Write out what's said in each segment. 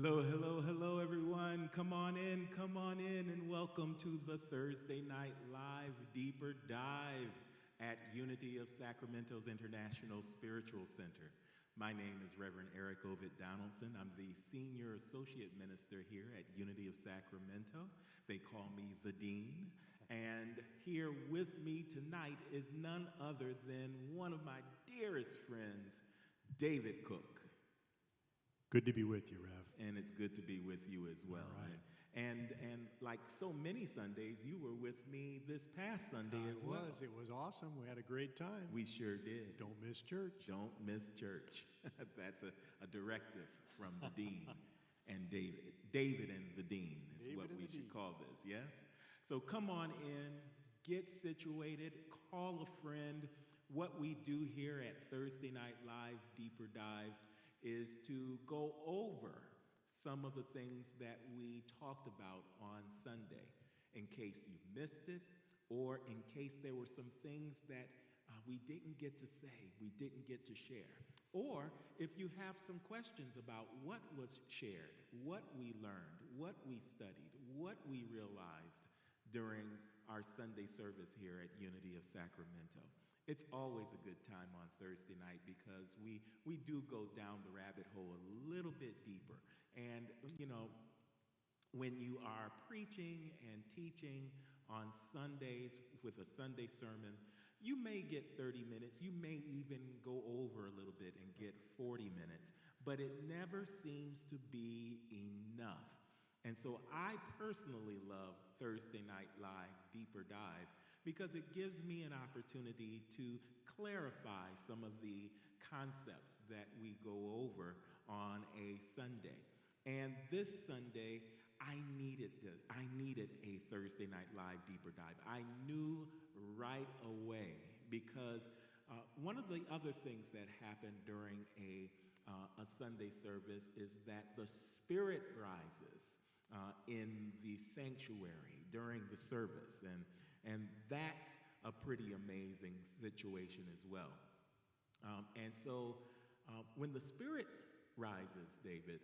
Hello, hello, hello, everyone. Come on in, and welcome to the Thursday Night Live Deeper Dive at Unity of Sacramento's International Spiritual Center. My name is Reverend Eric Ovid Donaldson. I'm the Senior Associate Minister here at Unity of Sacramento. They call me the Dean. And here with me tonight is none other than one of my dearest friends, David Cook. Good to be with you, Rev. And it's good to be with you as well. All right. And like so many Sundays, you were with me this past Sunday as well. It was awesome. We had a great time. We sure did. Don't miss church. Don't miss church. That's a directive from the Dean and David. David and the Dean is David what and we the should Dean. call this, yes? So come on in, get situated, call a friend. What we do here at Thursday Night Live Deeper Dive is to go over some of the things that we talked about on Sunday, in case you missed it, or in case there were some things that we didn't get to say, we didn't get to share. Or if you have some questions about what was shared, what we learned, what we studied, what we realized during our Sunday service here at Unity of Sacramento. It's always a good time on Thursday night because we do go down the rabbit hole a little bit deeper. And, you know, when you are preaching and teaching on Sundays with a Sunday sermon, you may get 30 minutes. You may even go over a little bit and get 40 minutes, but it never seems to be enough. And so I personally love Thursday Night Live Deeper Dive because it gives me an opportunity to clarify some of the concepts that we go over on a Sunday. And this Sunday, I needed this. I needed a Thursday Night Live Deeper Dive. I knew right away because one of the other things that happened during a Sunday service is that the Spirit rises in the sanctuary during the service. And that's a pretty amazing situation as well. And so when the Spirit rises, David,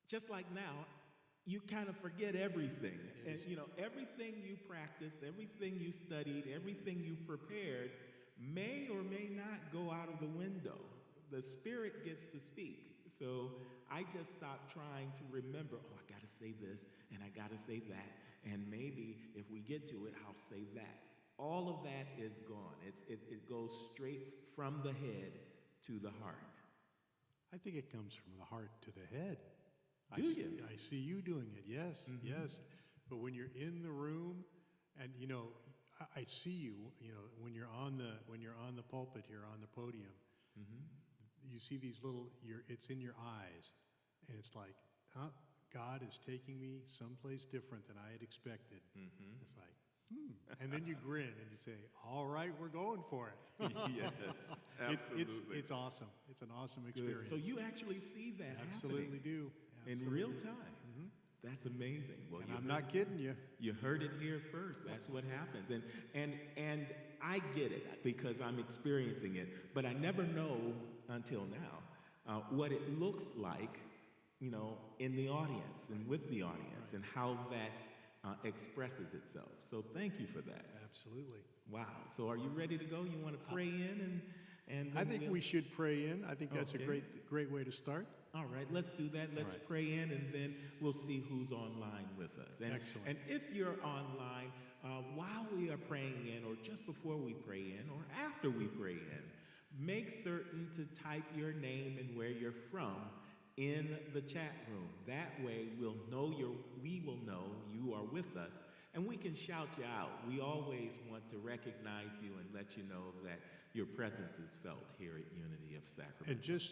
just like now, you kind of forget everything. And, you know, everything you practiced, everything you studied, everything you prepared may or may not go out of the window. The Spirit gets to speak. So I just stopped trying to remember, oh, I got to say this, and I got to say that, and maybe if we get to it, I'll say that. All of that is gone. It goes straight from the head to the heart. I think it comes from the heart to the head. Do you? I see you doing it. Yes, yes. But when you're in the room, and you know, I see you. You know, when you're on the pulpit here on the podium, you see these little. It's in your eyes, and it's like, God is taking me someplace different than I had expected. It's like, and then you grin and you say, all right, we're going for it. Yes, absolutely. It's awesome. It's an awesome experience. Good. So you actually see that absolutely happening do. in Absolutely. real time. That's amazing. Well, And I'm not kidding you. You heard it here first. That's what happens. And I get it because I'm experiencing it, but I never know until now what it looks like, you know, in the audience and with the audience and how that expresses itself. So thank you for that. Absolutely. Wow. So are you ready to go? You want to pray in and I think we should pray in. I think that's Okay. a great way to start. All right, let's do that. Let's right. pray in, and then we'll see who's online with us. And, Excellent. And if you're online, while we are praying in, or just before we pray in, or after we pray in, make certain to type your name and where you're from in the chat room. That way, we will know you are with us, and we can shout you out. We always want to recognize you and let you know that your presence is felt here at Unity of Sacramento. And just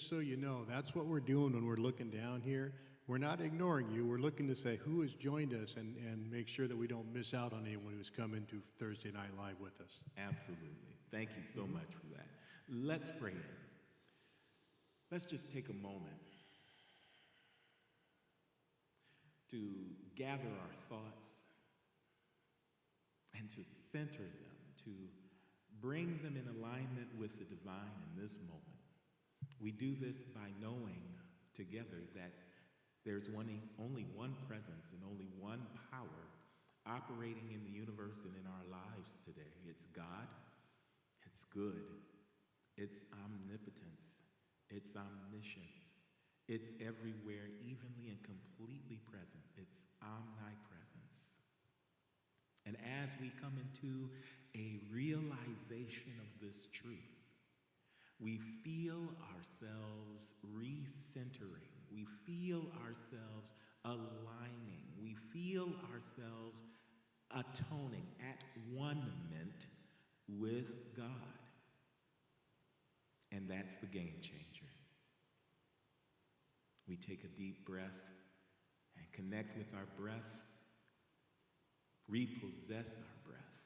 so you know, that's what we're doing when we're looking down here. We're not ignoring you. We're looking to say who has joined us and make sure that we don't miss out on anyone who's coming to Thursday Night Live with us. Absolutely. Thank you so much for that. Let's pray in. Let's just take a moment to gather our thoughts and to center them, to bring them in alignment with the divine in this moment. We do this by knowing together that there's only one presence and only one power operating in the universe and in our lives today. It's God, it's good, it's omnipotence, it's omniscience, it's everywhere, evenly and completely present. It's omnipresence. And as we come into a realization of this truth, we feel ourselves recentering. We feel ourselves aligning. We feel ourselves atoning, at one-ment with God. And that's the game changer. We take a deep breath and connect with our breath, repossess our breath,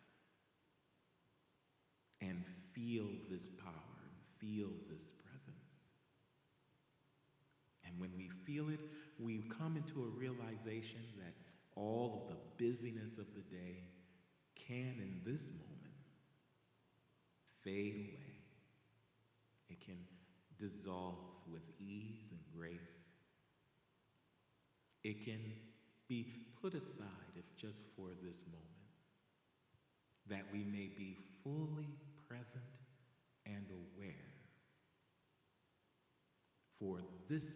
and feel this power, and feel this presence. And when we feel it, we come into a realization that all of the busyness of the day can, in this moment, fade away. It can dissolve with ease and grace. It can be put aside, if just for this moment, that we may be fully present and aware for this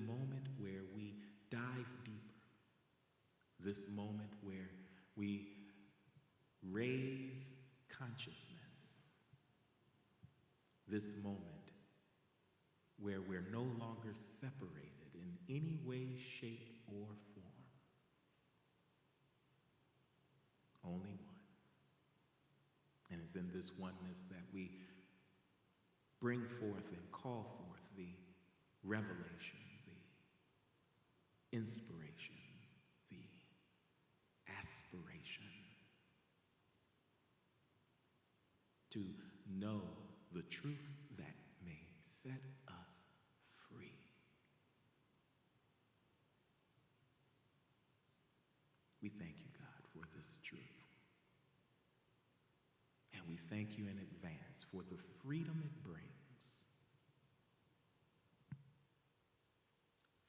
moment where we dive deeper, this moment where we raise consciousness, this moment where we're no longer separated in any way, shape, or form. Only one. And it's in this oneness that we bring forth and call forth the revelation, the inspiration, the aspiration to know the truth that may set us free. We thank you, God, for this truth. And we thank you in advance for the freedom it brings.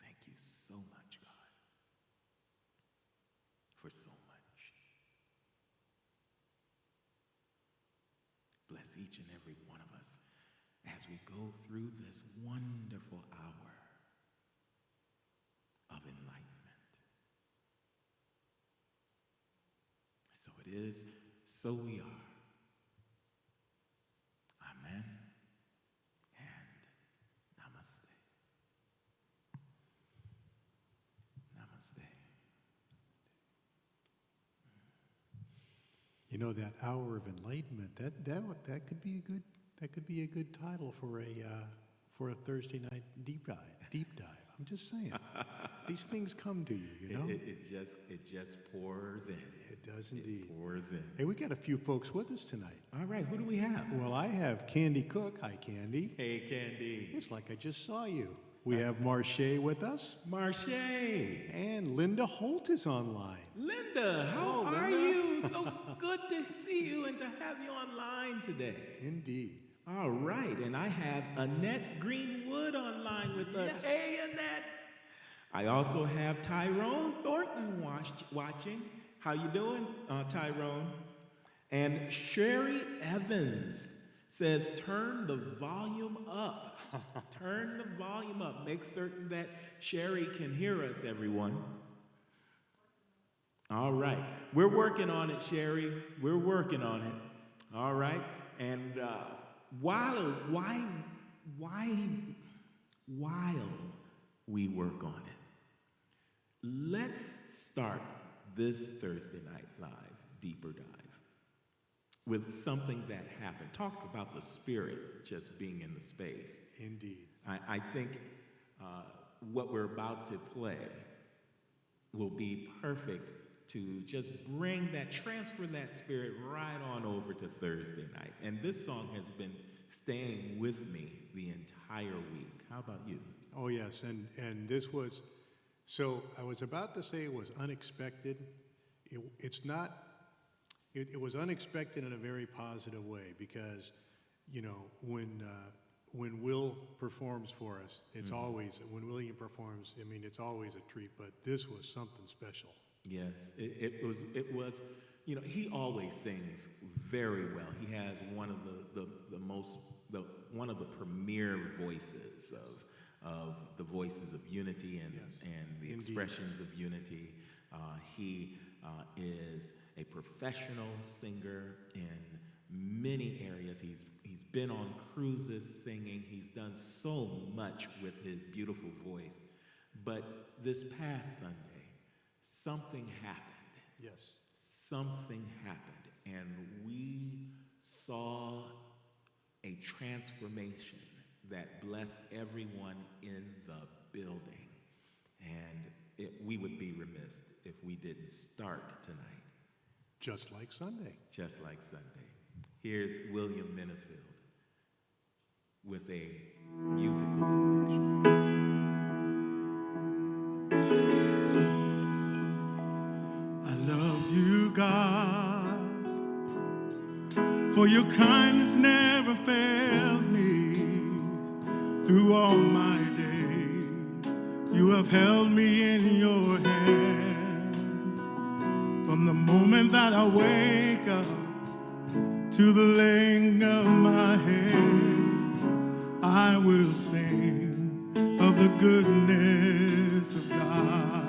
Thank you so much, God, for so much. Bless each and every one of us as we go through this wonderful hour of enlightenment. So it is, so we are. Amen and namaste. Namaste. You know, that hour of enlightenment, that could be a good title for a Thursday night deep dive. I'm just saying. These things come to you, you know? It just pours in. It does indeed. It pours in. Hey, we got a few folks with us tonight. All right, who do we have? Well, I have Candy Cook. Hi, Candy. Hey, Candy. It's like I just saw you. We have Marche with us. Marche. And Linda Holt is online. Linda, how Hello, are Linda. you? So good to see you and to have you online today. Indeed. All right, and I have Annette Greenwood online with us. Yes. Hey, Annette. I also have Tyrone Thornton watching. How you doing, Tyrone? And Sherry Evans says, turn the volume up. Turn the volume up. Make certain that Sherry can hear us, everyone. All right. We're working on it, Sherry. We're working on it. All right. And while we work on it, let's start this Thursday Night Live Deeper Dive with something that happened. Talk about the spirit just being in the space. Indeed. I think what we're about to play will be perfect to just transfer that spirit right on over to Thursday night. And this song has been staying with me the entire week. How about you? Oh, yes. And this was, so I was about to say it was unexpected. It's not, it was unexpected in a very positive way because, you know, when when Will performs for us, it's always, when William performs, I mean, it's always a treat, but this was something special. Yes, it was, you know, he always sings very well. He has one of one of the premier voices of the voices of unity and, Yes, and the indeed. expressions of unity. He is a professional singer in many areas. He's been on cruises singing. He's done so much with his beautiful voice. But this past Sunday, something happened. Yes. Something happened, and we saw a transformation that blessed everyone in the building. And we would be remiss if we didn't start tonight. Just like Sunday. Just like Sunday. Here's William Minifield with a musical selection. I love you, God, for your kindness never fails me. Through all my days, you have held me in your hand. From the moment that I wake up to the laying of my head, I will sing of the goodness of God.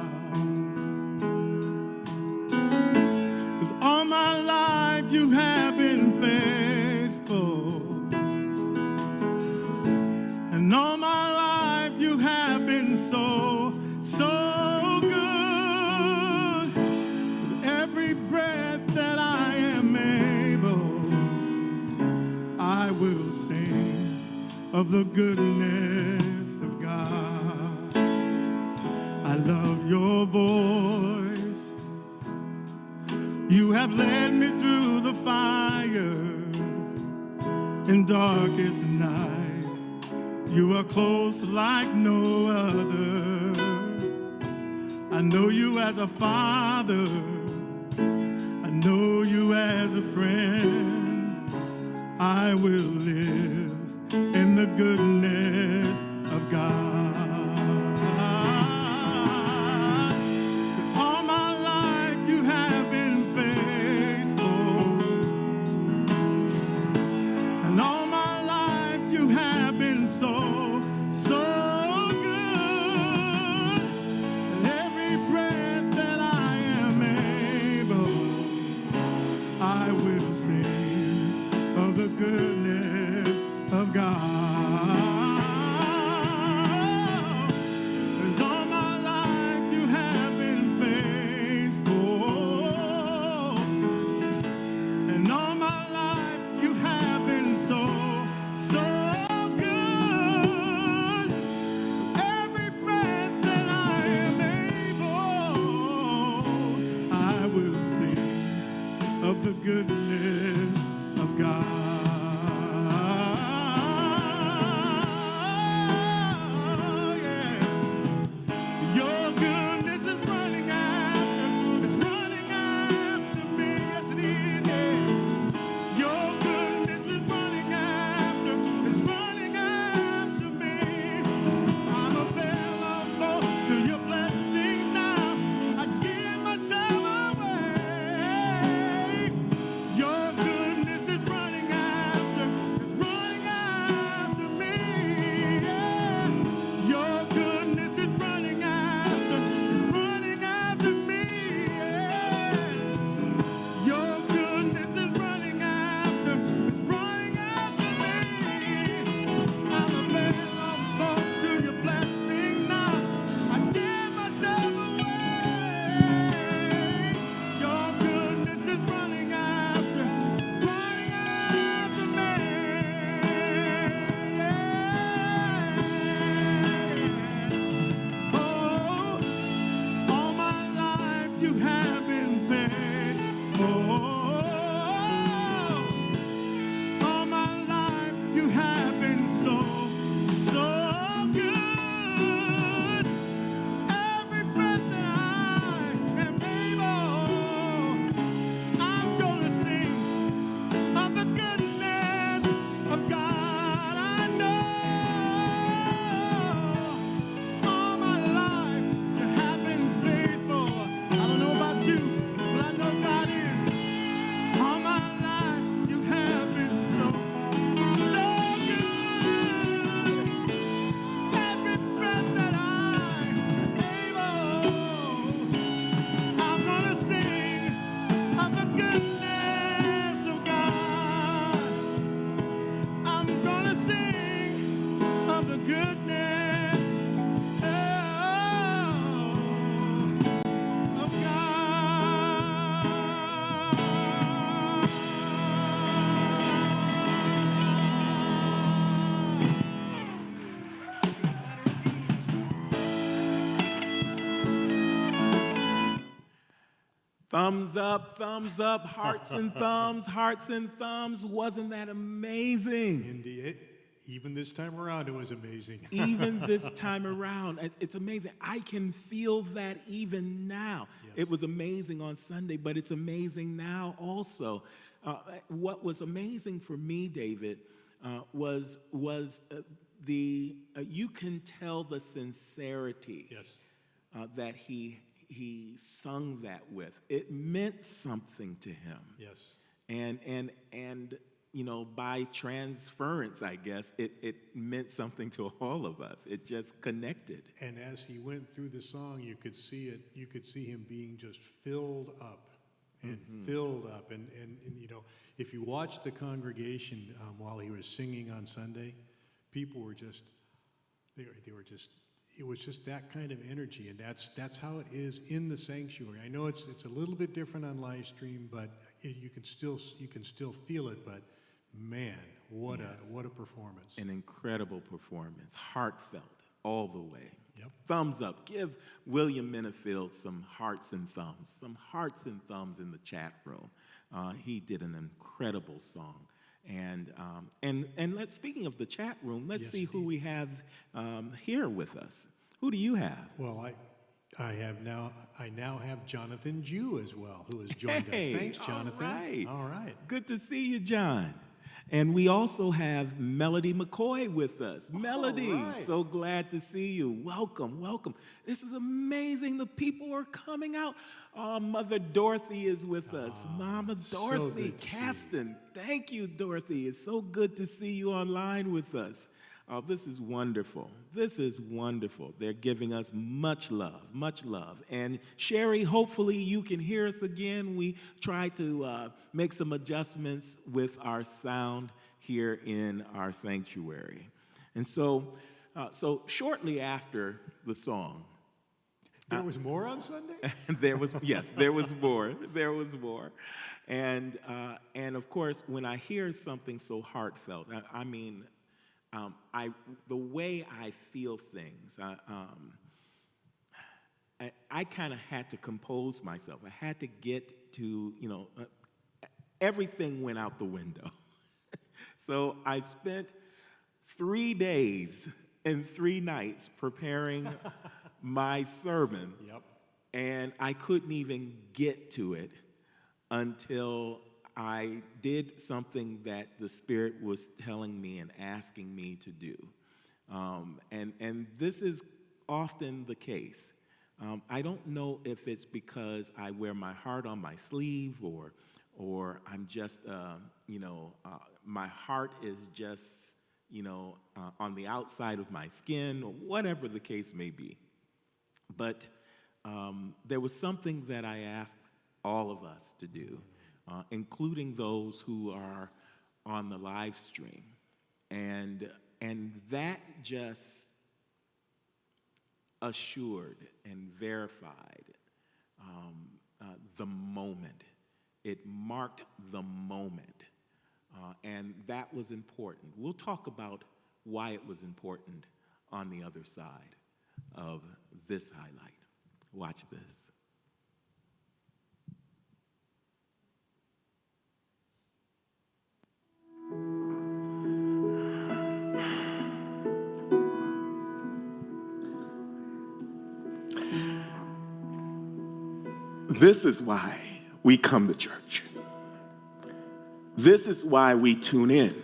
'Cause all my life you have been faithful, and all my life you have been so, so good. With every breath that I am able, I will sing of the goodness of God. I love your voice. You have led me through the fire in darkest night. You are close like no other. I know you as a father. I know you as a friend. I will live in the goodness of God. All my life you have been faithful, and all my life you have been so, so good. And every breath that I am able, I will sing of the goodness of God. 'Cause all my life you have been faithful, and all my life you have been so, so good. Every breath that I am able, I will sing of the goodness of God. Yeah. Your goodness is running after me. Yes, it is. Yes. Your goodness is running after me. I'm available to your blessing now. I give myself away. Your goodness is running after me. Thumbs up, hearts and thumbs, hearts and thumbs. Wasn't that amazing? Indeed. Even this time around, it was amazing. Even this time around, it's amazing. I can feel that even now. Yes. It was amazing on Sunday, but it's amazing now also. What was amazing for me, David, was you can tell the sincerity Yes. that he sung that with. It meant something to him. Yes. And by transference, I guess, it meant something to all of us. It just connected. And as he went through the song, you could see it. You could see him being just filled up and filled up. And if you watched the congregation while he was singing on Sunday, people were just, they were just, it was just that kind of energy, and that's how it is in the sanctuary. I know it's a little bit different on live stream, but you can still feel it. But man, what a performance! An incredible performance, heartfelt all the way. Yep. Thumbs up. Give William Minifield some hearts and thumbs in the chat room. He did an incredible song. And speaking of the chat room, let's see who we have here with us. Who do you have? Well, I now have Jonathan Jew as well, who has joined us. Thanks, Jonathan. All right. Good to see you, John. And we also have Melody McCoy with us. Melody, so glad to see you. Welcome, welcome. This is amazing. The people are coming out. Mother Dorothy is with us. Mama Dorothy, Caston. Thank you, Dorothy. It's so good to see you online with us. Oh, this is wonderful. This is wonderful. They're giving us much love, much love. And Sherry, hopefully you can hear us again. We try to make some adjustments with our sound here in our sanctuary. And so shortly after the song, there was more on Sunday? There was more. There was more. And of course, when I hear something so heartfelt, the way I feel things, I kind of had to compose myself. I had to get to, everything went out the window. So I spent 3 days and 3 nights preparing my sermon. Yep. And I couldn't even get to it until I did something that the Spirit was telling me and asking me to do. And this is often the case. I don't know if it's because I wear my heart on my sleeve or I'm just, my heart is just, on the outside of my skin, or whatever the case may be. But there was something that I asked all of us to do, including those who are on the live stream. And that just assured and verified the moment. It marked the moment. And that was important. We'll talk about why it was important on the other side of this highlight. Watch this. This is why we come to church. This is why we tune in.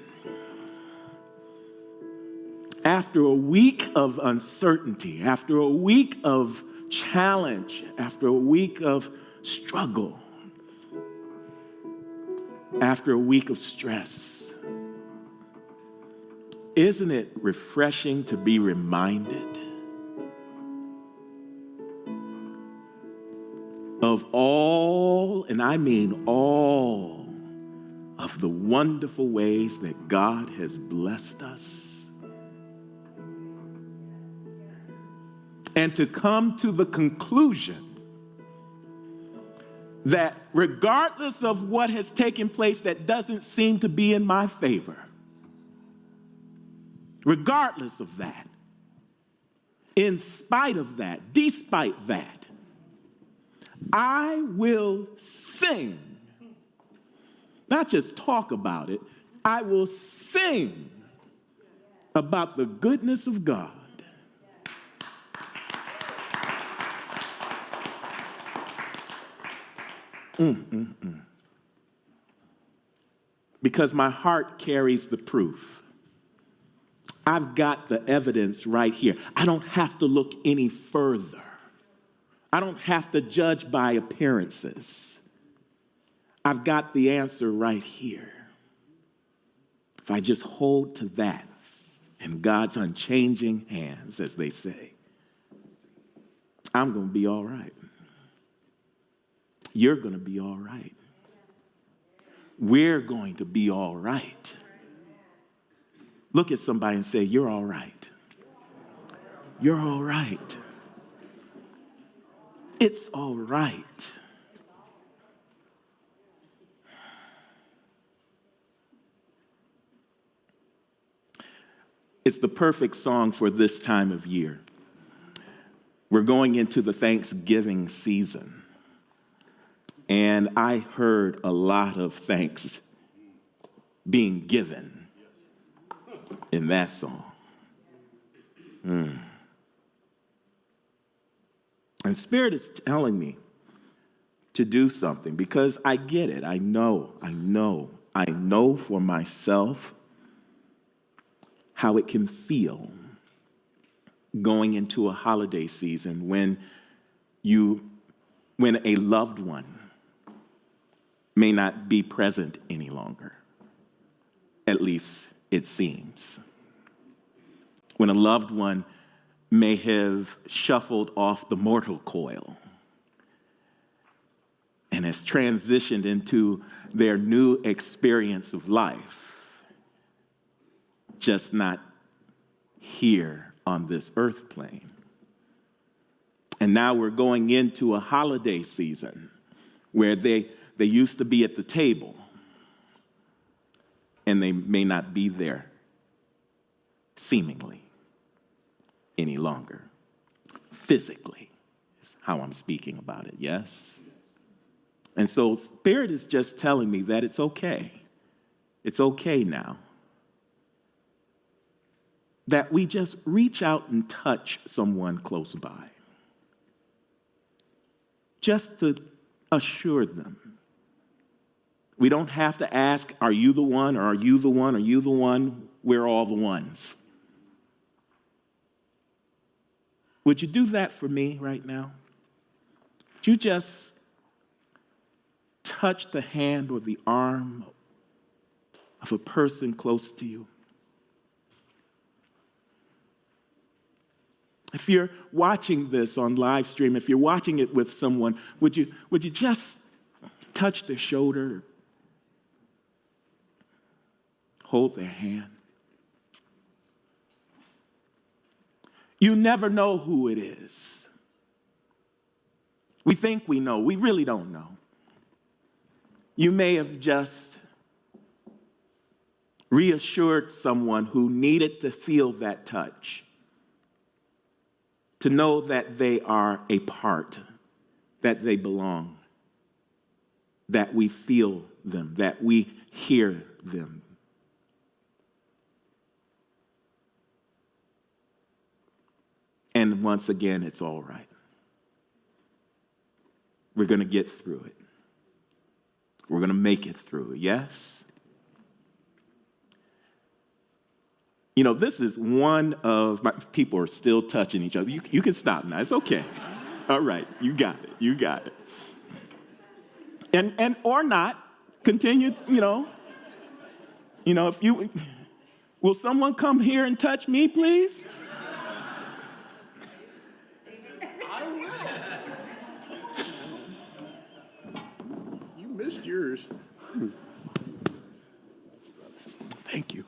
After a week of uncertainty, after a week of challenge, after a week of struggle, after a week of stress, isn't it refreshing to be reminded of all, and I mean all, of the wonderful ways that God has blessed us? And to come to the conclusion that regardless of what has taken place that doesn't seem to be in my favor, regardless of that, in spite of that, despite that, I will sing. Not just talk about it, I will sing about the goodness of God. Because my heart carries the proof. I've got the evidence right here. I don't have to look any further. I don't have to judge by appearances. I've got the answer right here. If I just hold to that in God's unchanging hands, as they say, I'm going to be all right. You're going to be all right. We're going to be all right. Look at somebody and say, you're all right. You're all right. It's all right. It's the perfect song for this time of year. We're going into the Thanksgiving season. And I heard a lot of thanks being given in that song. And Spirit is telling me to do something because I get it. I know for myself how it can feel going into a holiday season when a loved one may not be present any longer. At least it seems. When a loved one may have shuffled off the mortal coil and has transitioned into their new experience of life, just not here on this earth plane. And now we're going into a holiday season where they used to be at the table and they may not be there seemingly any longer. Physically is how I'm speaking about it, yes? And so Spirit is just telling me that it's okay. It's okay now. That we just reach out and touch someone close by. Just to assure them. We don't have to ask, are you the one, or are you the one, are you the one? We're all the ones. Would you do that for me right now? Would you just touch the hand or the arm of a person close to you? If you're watching this on live stream, if you're watching it with someone, would you just touch their shoulder, hold their hand? You never know who it is. We think we know. We really don't know. You may have just reassured someone who needed to feel that touch, to know that they are a part, that they belong, that we feel them, that we hear them. And once again, it's all right. We're going to get through it. We're going to make it through, yes? You know, this is one of my, people are still touching each other. You can stop now. It's okay. All right. You got it. You got it. And or not, continue, if you, will someone come here and touch me, please? I will. You missed yours. Thank you.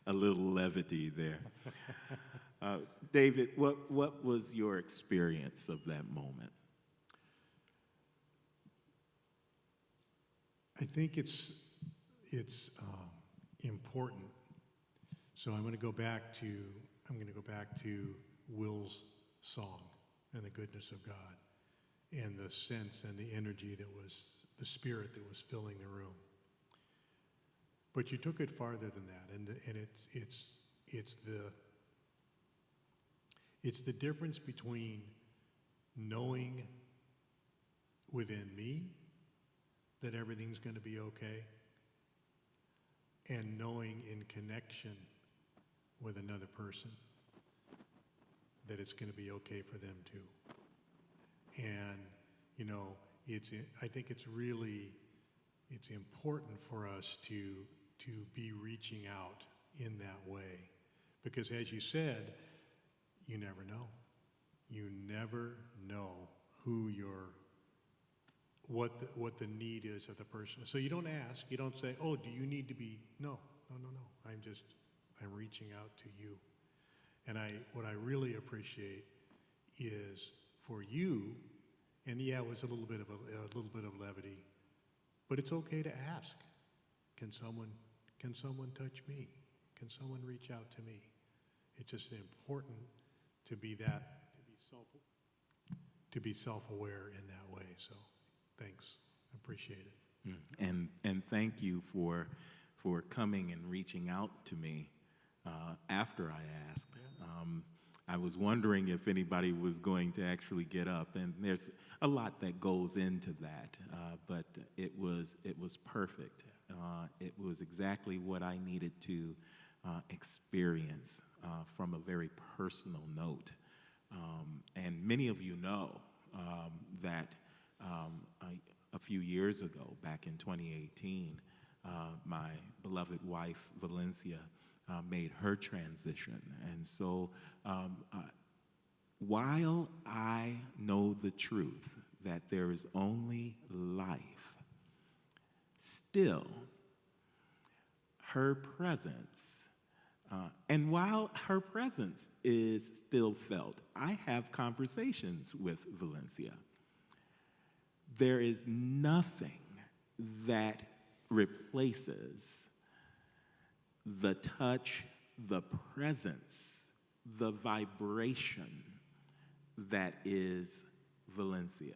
A little levity there. David, what was your experience of that moment? I think it's important. So I'm going to go back to Will's song and the goodness of God and the sense and the energy that was the spirit that was filling the room. But you took it farther than that, and it's the difference between knowing within me that everything's going to be okay and knowing in connection with another person that it's going to be okay for them too. And, you know, I think it's important for us to be reaching out in that way. Because as you said, you never know. You never know what the need is of the person. So you don't ask, you don't say, oh, do you need to be, no. I'm reaching out to you. And what I really appreciate is for you, and yeah, it was a little bit of levity, but it's okay to ask. Can someone touch me? Can someone reach out to me? It's just important to be self-aware in that way. So thanks. I appreciate it. And thank you for coming and reaching out to me after I asked. I was wondering if anybody was going to actually get up, and there's a lot that goes into that, but it was perfect. It was exactly what I needed to experience from a very personal note. And many of you know that a few years ago, back in 2018, my beloved wife, Valencia, made her transition. And so while I know the truth that there is only life, still her presence, and while her presence is still felt, I have conversations with Valencia. There is nothing that replaces the touch, the presence, the vibration that is Valencia.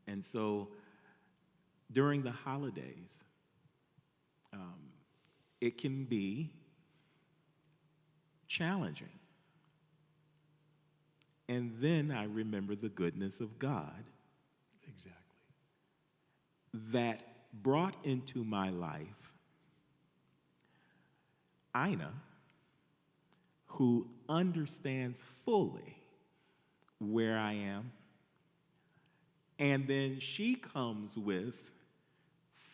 And so during the holidays, it can be challenging. And then I remember the goodness of God. Exactly. That brought into my life Ina, who understands fully where I am, and then she comes with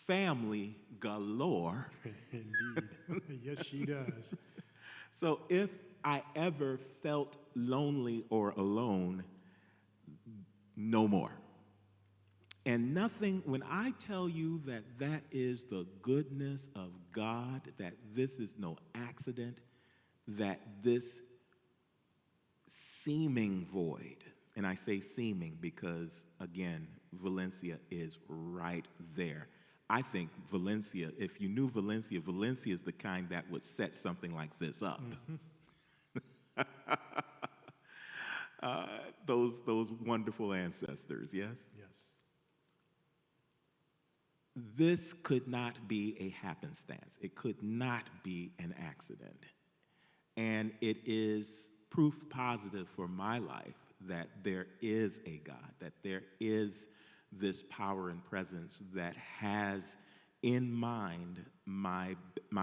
family galore. Indeed. Yes, she does. So if I ever felt lonely or alone, no more. And nothing, when I tell you that that is the goodness of God, that this is no accident, that this seeming void, and I say seeming because, again, Valencia is right there. I think Valencia, if you knew Valencia, Valencia is the kind that would set something like this up. Those wonderful ancestors, yes? Yes. This could not be a happenstance. It could not be an accident. And it is proof positive for my life that there is a God, that there is this power and presence that has in mind my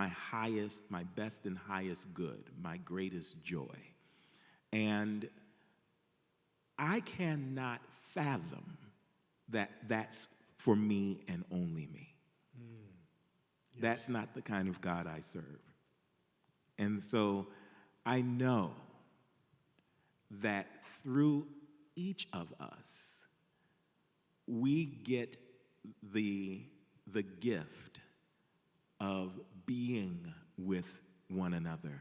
highest, my best and highest good, my greatest joy. And I cannot fathom that that's for me and only me. Yes. That's not the kind of God I serve. And so I know that through each of us, we get the gift of being with one another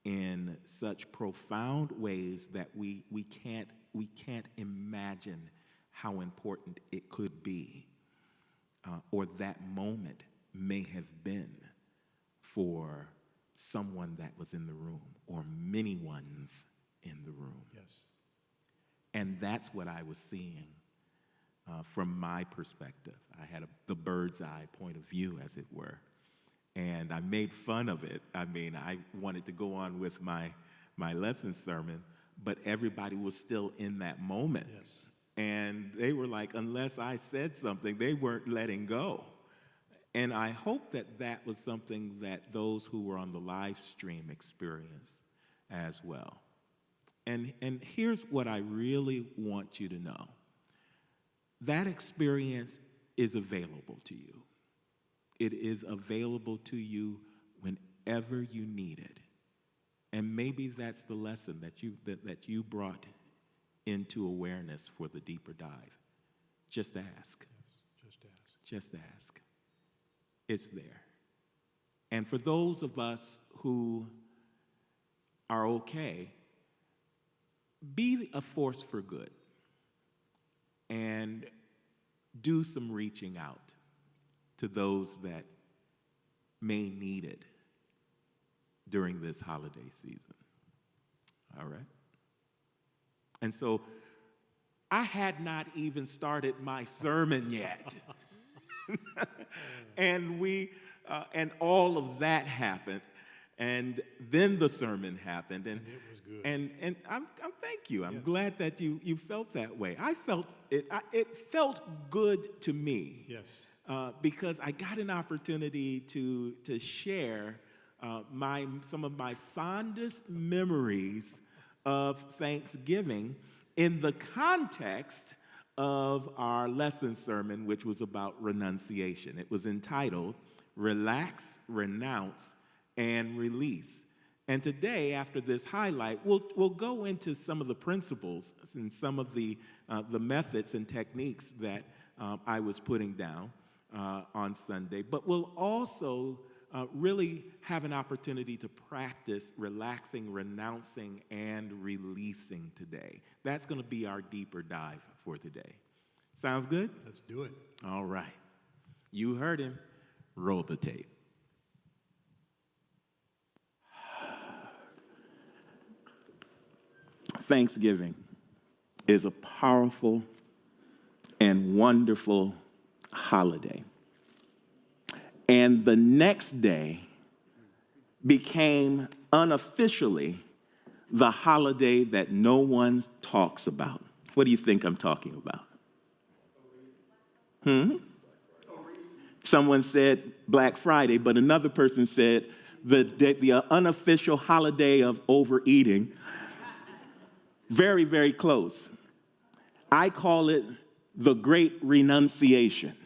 in such profound ways that we can't imagine how important it could be, or that moment may have been for someone that was in the room, or many ones in the room. Yes. And that's what I was seeing from my perspective. I had the bird's eye point of view, as it were. And I made fun of it. I mean, I wanted to go on with my lesson sermon, but everybody was still in that moment. Yes. And they were like, unless I said something, they weren't letting go. And I hope that that was something that those who were on the live stream experienced as well. And here's what I really want you to know. That experience is available to you. It is available to you whenever you need it. And maybe that's the lesson that you brought into awareness for the deeper dive. Just ask. Yes. Just ask. Just ask. It's there. And for those of us who are okay, be a force for good and do some reaching out to those that may need it during this holiday season. All right? And so I had not even started my sermon yet. And all of that happened, and then the sermon happened, and it was good. And I'm thank you. I'm Yes. glad that you felt that way. I felt it. It felt good to me. Yes. Because I got an opportunity to share some of my fondest memories of Thanksgiving in the context of our lesson sermon, which was about renunciation. It was entitled Relax, Renounce, and Release. And today, after this highlight, we'll go into some of the principles and some of the methods and techniques that I was putting down on Sunday. But we'll also really have an opportunity to practice relaxing, renouncing, and releasing today. That's going to be our deeper dive for today. Sounds good? Let's do it. All right. You heard him. Roll the tape. Thanksgiving is a powerful and wonderful holiday. And the next day became unofficially the holiday that no one talks about. What do you think I'm talking about? Someone said Black Friday, but another person said the unofficial holiday of overeating. Very, very close. I call it the Great Renunciation,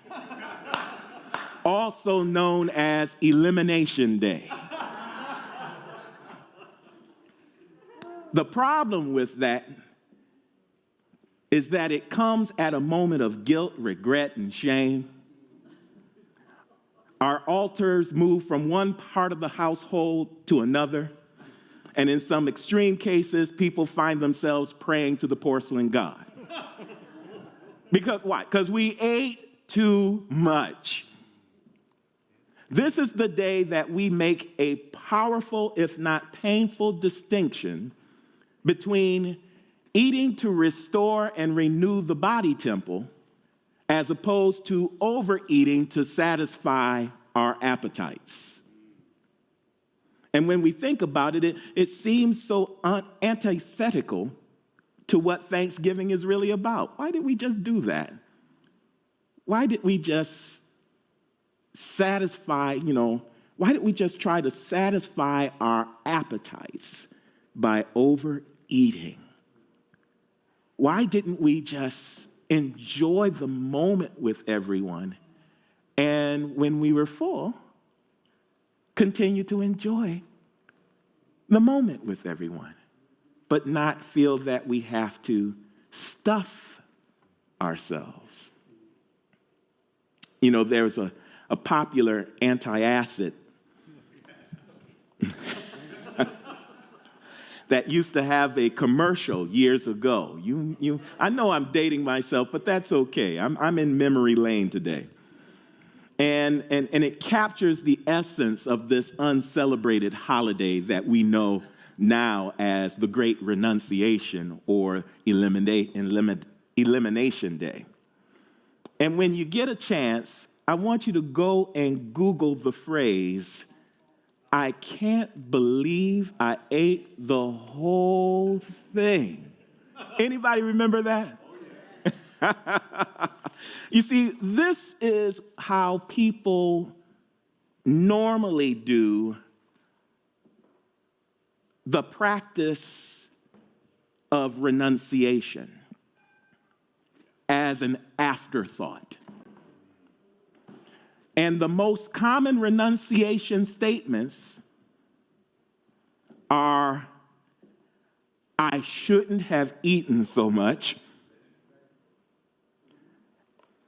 also known as Elimination Day. The problem with that is that it comes at a moment of guilt, regret, and shame. Our altars move from one part of the household to another. And in some extreme cases, people find themselves praying to the porcelain god. Because why? Because we ate too much. This is the day that we make a powerful, if not painful, distinction between eating to restore and renew the body temple as opposed to overeating to satisfy our appetites. And when we think about it, it seems so antithetical to what Thanksgiving is really about. Why did we just do that? Why did we just satisfy, why did we just try to satisfy our appetites by overeating? Why didn't we just enjoy the moment with everyone, and when we were full, continue to enjoy the moment with everyone, but not feel that we have to stuff ourselves? There's a popular antacid that used to have a commercial years ago. I know I'm dating myself, but that's okay. I'm in memory lane today. And it captures the essence of this uncelebrated holiday that we know now as the Great Renunciation or Elimination Day. And when you get a chance, I want you to go and Google the phrase, "I can't believe I ate the whole thing." Anybody remember that? You see, this is how people normally do the practice of renunciation as an afterthought. And the most common renunciation statements are, "I shouldn't have eaten so much,"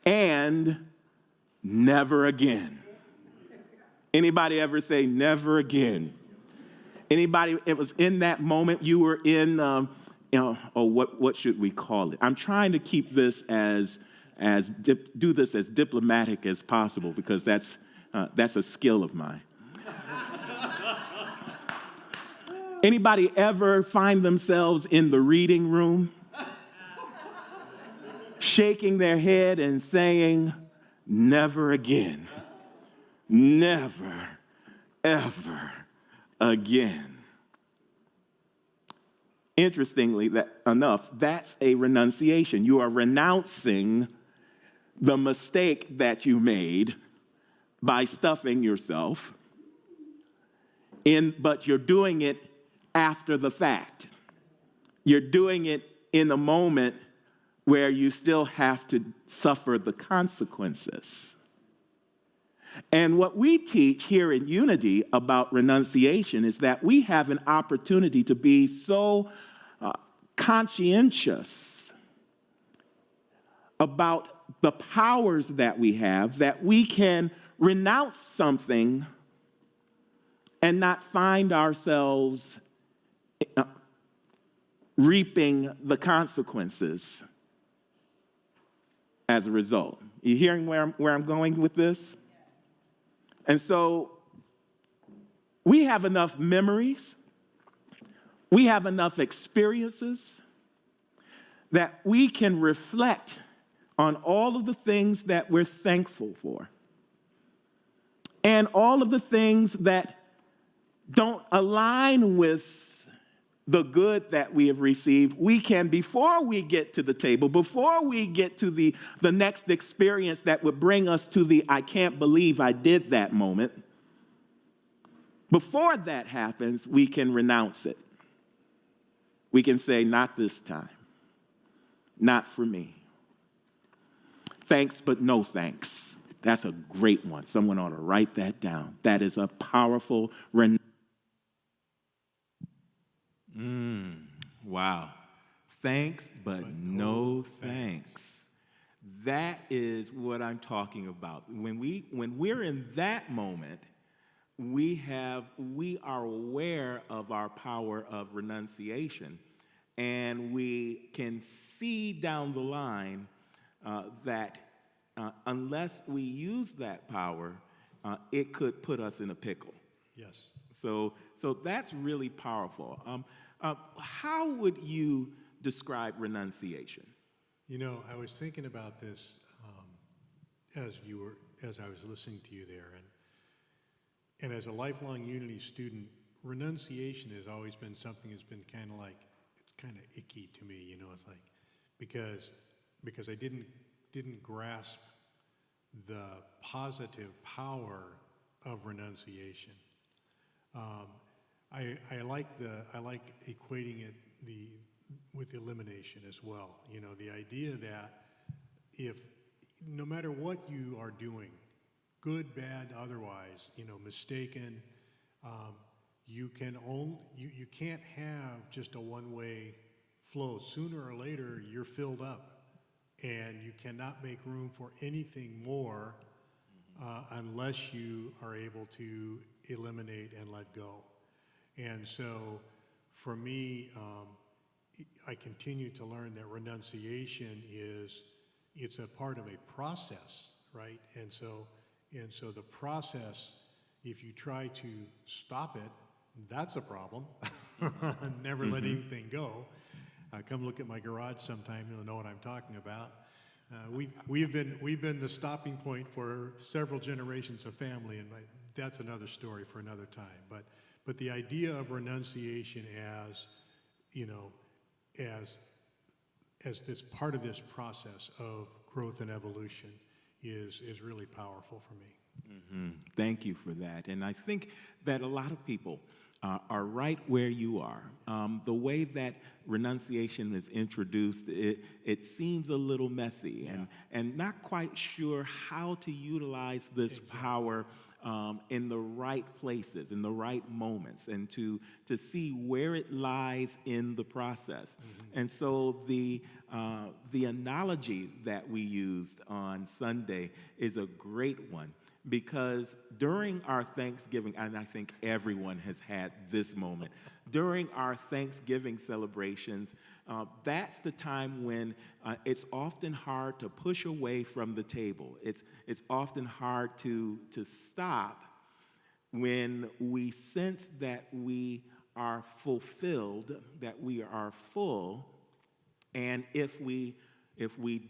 and "never again." Anybody ever say "never again"? Anybody, it was in that moment you were in, what should we call it? I'm trying to keep this do this as diplomatic as possible because that's a skill of mine. Anybody ever find themselves in the reading room, shaking their head and saying, "Never again, never, ever again"? Interestingly enough, that's a renunciation. You are renouncing the mistake that you made by stuffing yourself, but you're doing it after the fact. You're doing it in a moment where you still have to suffer the consequences. And what we teach here in Unity about renunciation is that we have an opportunity to be so conscientious about the powers that we have that we can renounce something and not find ourselves reaping the consequences as a result. You hearing where I'm going with this? And so we have enough memories, we have enough experiences that we can reflect on all of the things that we're thankful for and all of the things that don't align with the good that we have received. We can, before we get to the table, before we get to the next experience that would bring us to the "I can't believe I did that" moment, before that happens, we can renounce it. We can say, "Not this time. Not for me. Thanks, but no thanks." That's a great one. Someone ought to write that down. That is a powerful renunciation. Wow. Thanks, but no thanks. That is what I'm talking about. When we're in that moment, we are aware of our power of renunciation, and we can see down the line that unless we use that power, it could put us in a pickle. Yes. So that's really powerful. How would you describe renunciation? You know, I was thinking about this as I was listening to you there, and as a lifelong Unity student, renunciation has always been something that's been kind of like, it's kind of icky to me. You know, it's like because I didn't grasp the positive power of renunciation. I like equating it with elimination as well. You know, the idea that if no matter what you are doing, good, bad, otherwise, you know, mistaken, you can't have just a one-way flow. Sooner or later, you're filled up, and you cannot make room for anything more unless you are able to eliminate and let go. And so, for me, I continue to learn that renunciation it's a part of a process, right? And so And so the process, if you try to stop it, that's a problem. Never let anything go. Come look at my garage sometime, you'll know what I'm talking about. We've been the stopping point for several generations of family, and that's another story for another time. But the idea of renunciation as, you know, as this part of this process of growth and evolution is really powerful for me. Thank you for that. And I think that a lot of people are right where you are. The way that renunciation is introduced, it seems a little messy and not quite sure how to utilize this power in the right places, in the right moments, and to see where it lies in the process. And so the analogy that we used on Sunday is a great one, because during our Thanksgiving, and I think everyone has had this moment, during our Thanksgiving celebrations, that's the time when it's often hard to push away from the table. It's often hard to stop when we sense that we are fulfilled, that we are full, and if we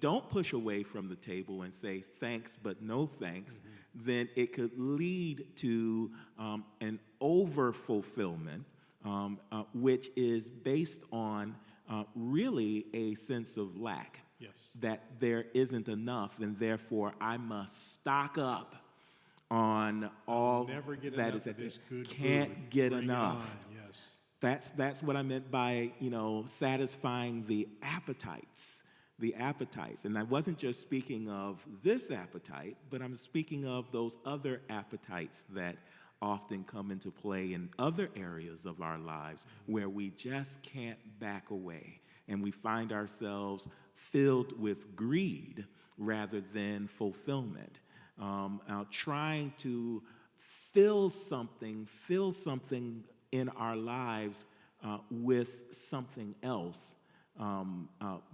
don't push away from the table and say thanks but no thanks, then it could lead to an over-fulfillment, which is based on really a sense of lack. Yes. That there isn't enough, and therefore I must stock up on all Never get that enough is of this good can't food. get Bring it enough. on, yes. That's what I meant by, satisfying the appetites. The appetites. And I wasn't just speaking of this appetite, but I'm speaking of those other appetites that often come into play in other areas of our lives where we just can't back away. And we find ourselves filled with greed rather than fulfillment. Trying to fill something in our lives with something else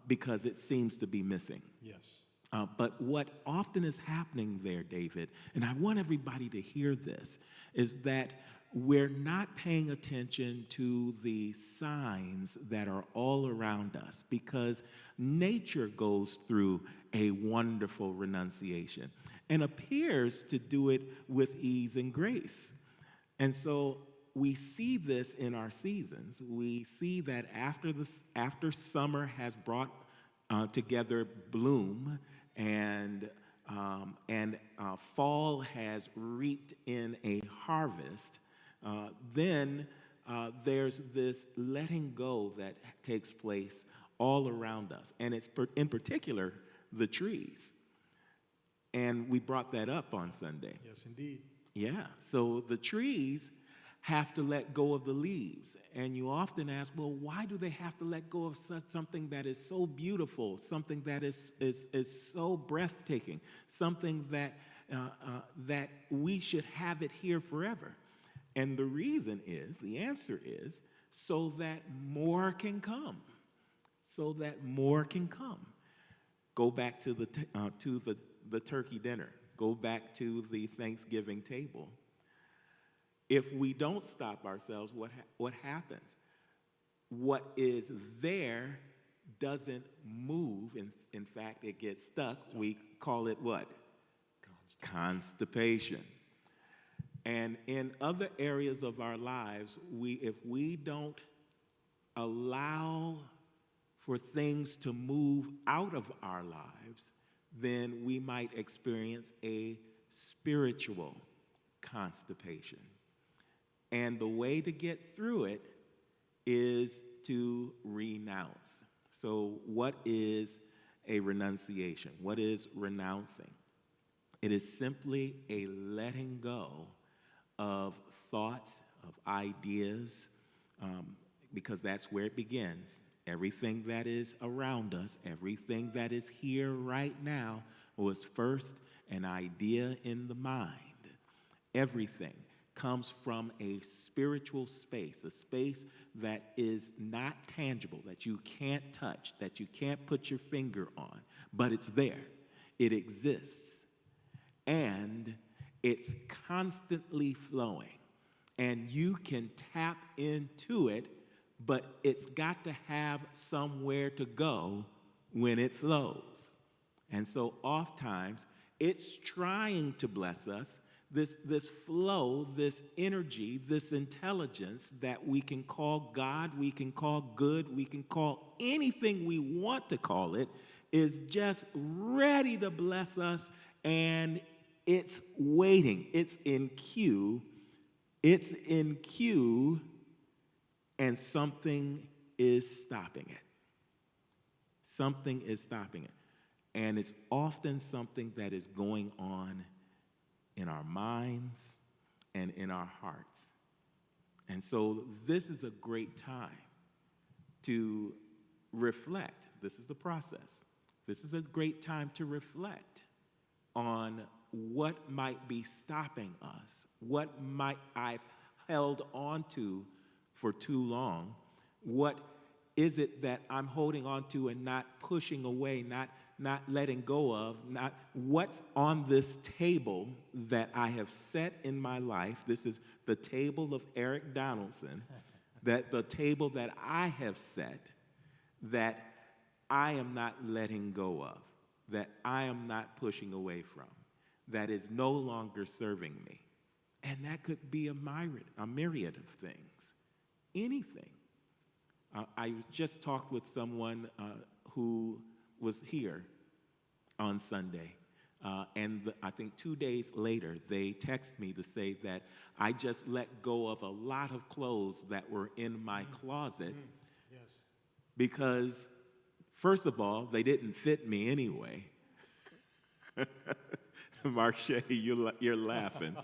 because it seems to be missing. Yes. But what often is happening there, David, and I want everybody to hear this, is that we're not paying attention to the signs that are all around us, because nature goes through a wonderful renunciation and appears to do it with ease and grace. And so we see this in our seasons. We see that after summer has brought together bloom and fall has reaped in a harvest, then there's this letting go that takes place all around us, and it's in particular the trees. And we brought that up on Sunday. Yes, indeed. Yeah, so the trees have to let go of the leaves. And you often ask, well, why do they have to let go of something that is so beautiful, something that is so breathtaking, something that we should have it here forever? And the answer is, so that more can come. So that more can come. Go back to the turkey dinner. Go back to the Thanksgiving table. If we don't stop ourselves, what happens? What is there doesn't move. In fact, it gets stuck. We call it what? Constipation. And in other areas of our lives, if we don't allow for things to move out of our lives, then we might experience a spiritual constipation. And the way to get through it is to renounce. So what is a renunciation? What is renouncing? It is simply a letting go of thoughts, of ideas, because that's where it begins. Everything that is around us, everything that is here right now was first an idea in the mind. Everything comes from a spiritual space, a space that is not tangible, that you can't touch, that you can't put your finger on, but it's there. It exists. And It's constantly flowing. And you can tap into it, but it's got to have somewhere to go when it flows. And so oftentimes, it's trying to bless us, this flow, this energy, this intelligence that we can call God, we can call good, we can call anything we want to call it, is just ready to bless us, and it's waiting. It's in queue. It's in queue, and something is stopping it. Something is stopping it. And it's often something that is going on in our minds and in our hearts. And so this is a great time to reflect. This is the process. This is a great time to reflect on what might be stopping us, what might I've held on to for too long, what is it that I'm holding on to and not pushing away, not letting go of, not what's on this table that I have set in my life. This is the table of Eric Donaldson, that the table that I have set that I am not letting go of, that I am not pushing away from, that is no longer serving me. And that could be a myriad of things, anything. I just talked with someone who was here on Sunday, and I think 2 days later, they text me to say that I just let go of a lot of clothes that were in my closet Yes. because, first of all, they didn't fit me anyway. Marche, you're laughing.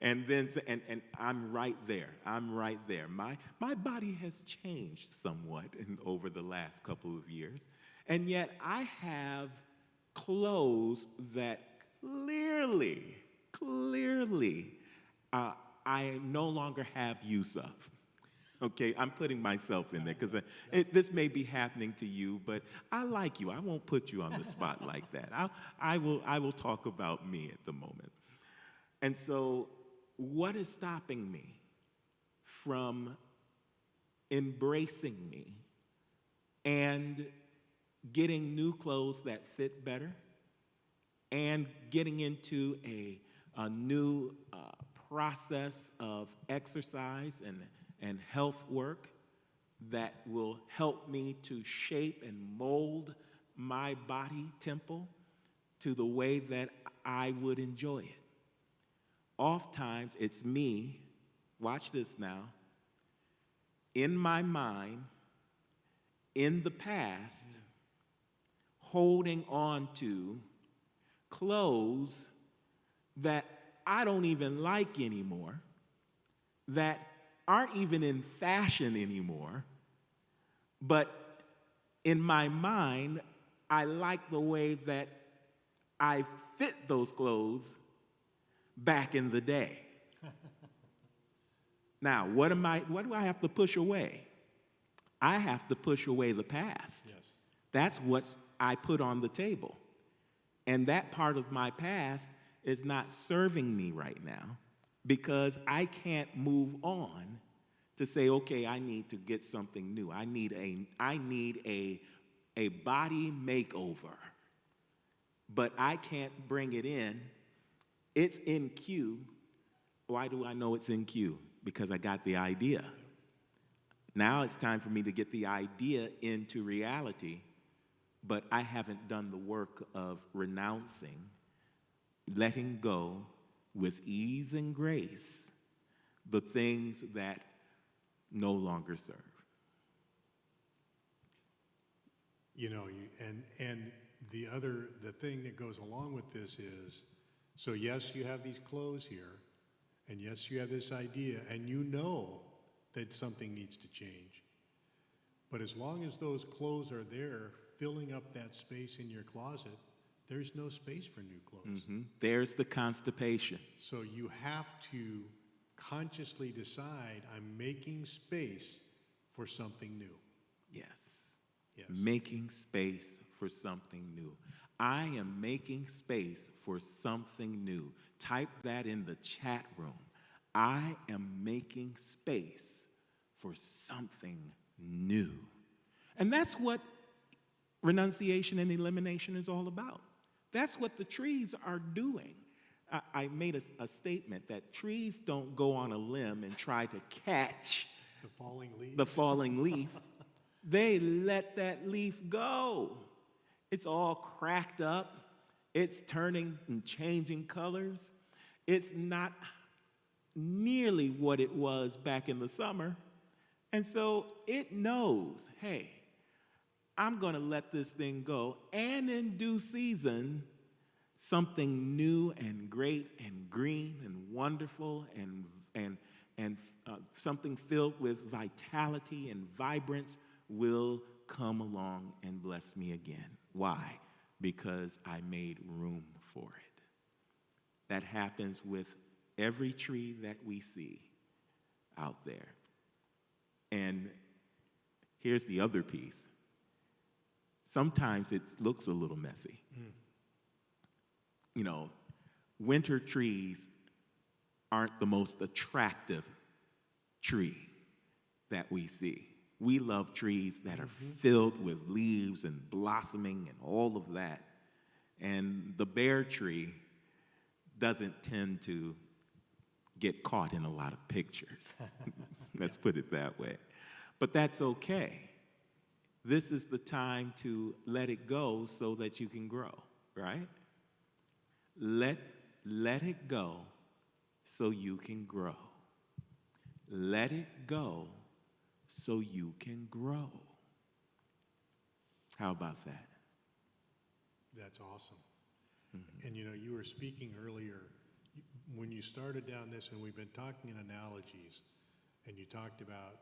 And then, and I'm right there. I'm right there. My body has changed somewhat over the last couple of years. And yet I have clothes that clearly, I no longer have use of. Okay, I'm putting myself in there because this may be happening to you, but I like you. I won't put you on the spot like that. I will talk about me at the moment. And so, what is stopping me from embracing me and getting new clothes that fit better and getting into a new process of exercise and health work that will help me to shape and mold my body temple to the way that I would enjoy it? Oftentimes, it's me, watch this now, in my mind, in the past, holding on to clothes that I don't even like anymore, that aren't even in fashion anymore, but in my mind, I like the way that I fit those clothes back in the day. Now, what do I have to push away? I have to push away the past. Yes. That's what I put on the table. And that part of my past is not serving me right now because I can't move on to say, okay, I need to get something new. I need a body makeover. But I can't bring it in. It's in queue. Why do I know it's in queue? Because I got the idea. Now it's time for me to get the idea into reality, but I haven't done the work of renouncing, letting go with ease and grace the things that no longer serve. You know, and the thing that goes along with this is, so yes, you have these clothes here, and yes, you have this idea, and you know that something needs to change. But as long as those clothes are there, filling up that space in your closet, there's no space for new clothes. Mm-hmm. There's the constipation. So you have to consciously decide, I'm making space for something new. Yes. Yes. Making space for something new. I am making space for something new. type that in the chat room. I am making space for something new. And that's what renunciation and elimination is all about. That's what the trees are doing. I made a statement that trees don't go on a limb and try to catch The falling leaves. the falling leaf. They let that leaf go. It's all cracked up. It's turning and changing colors. It's not nearly what it was back in the summer. And so it knows, hey, I'm going to let this thing go. And in due season, something new and great and green and wonderful and something filled with vitality and vibrance will come along and bless me again. Why? Because I made room for it. That happens with every tree that we see out there. And here's the other piece. Sometimes it looks a little messy. You know, winter trees aren't the most attractive tree that we see. We love trees that are filled with leaves and blossoming and all of that. And the bare tree doesn't tend to get caught in a lot of pictures. Let's put it that way. But that's okay. This is the time to let it go so that you can grow, right? Let it go so you can grow. Let it go so you can grow. How about that? That's awesome. And you know, you were speaking earlier, when you started down this, and we've been talking in analogies, and you talked about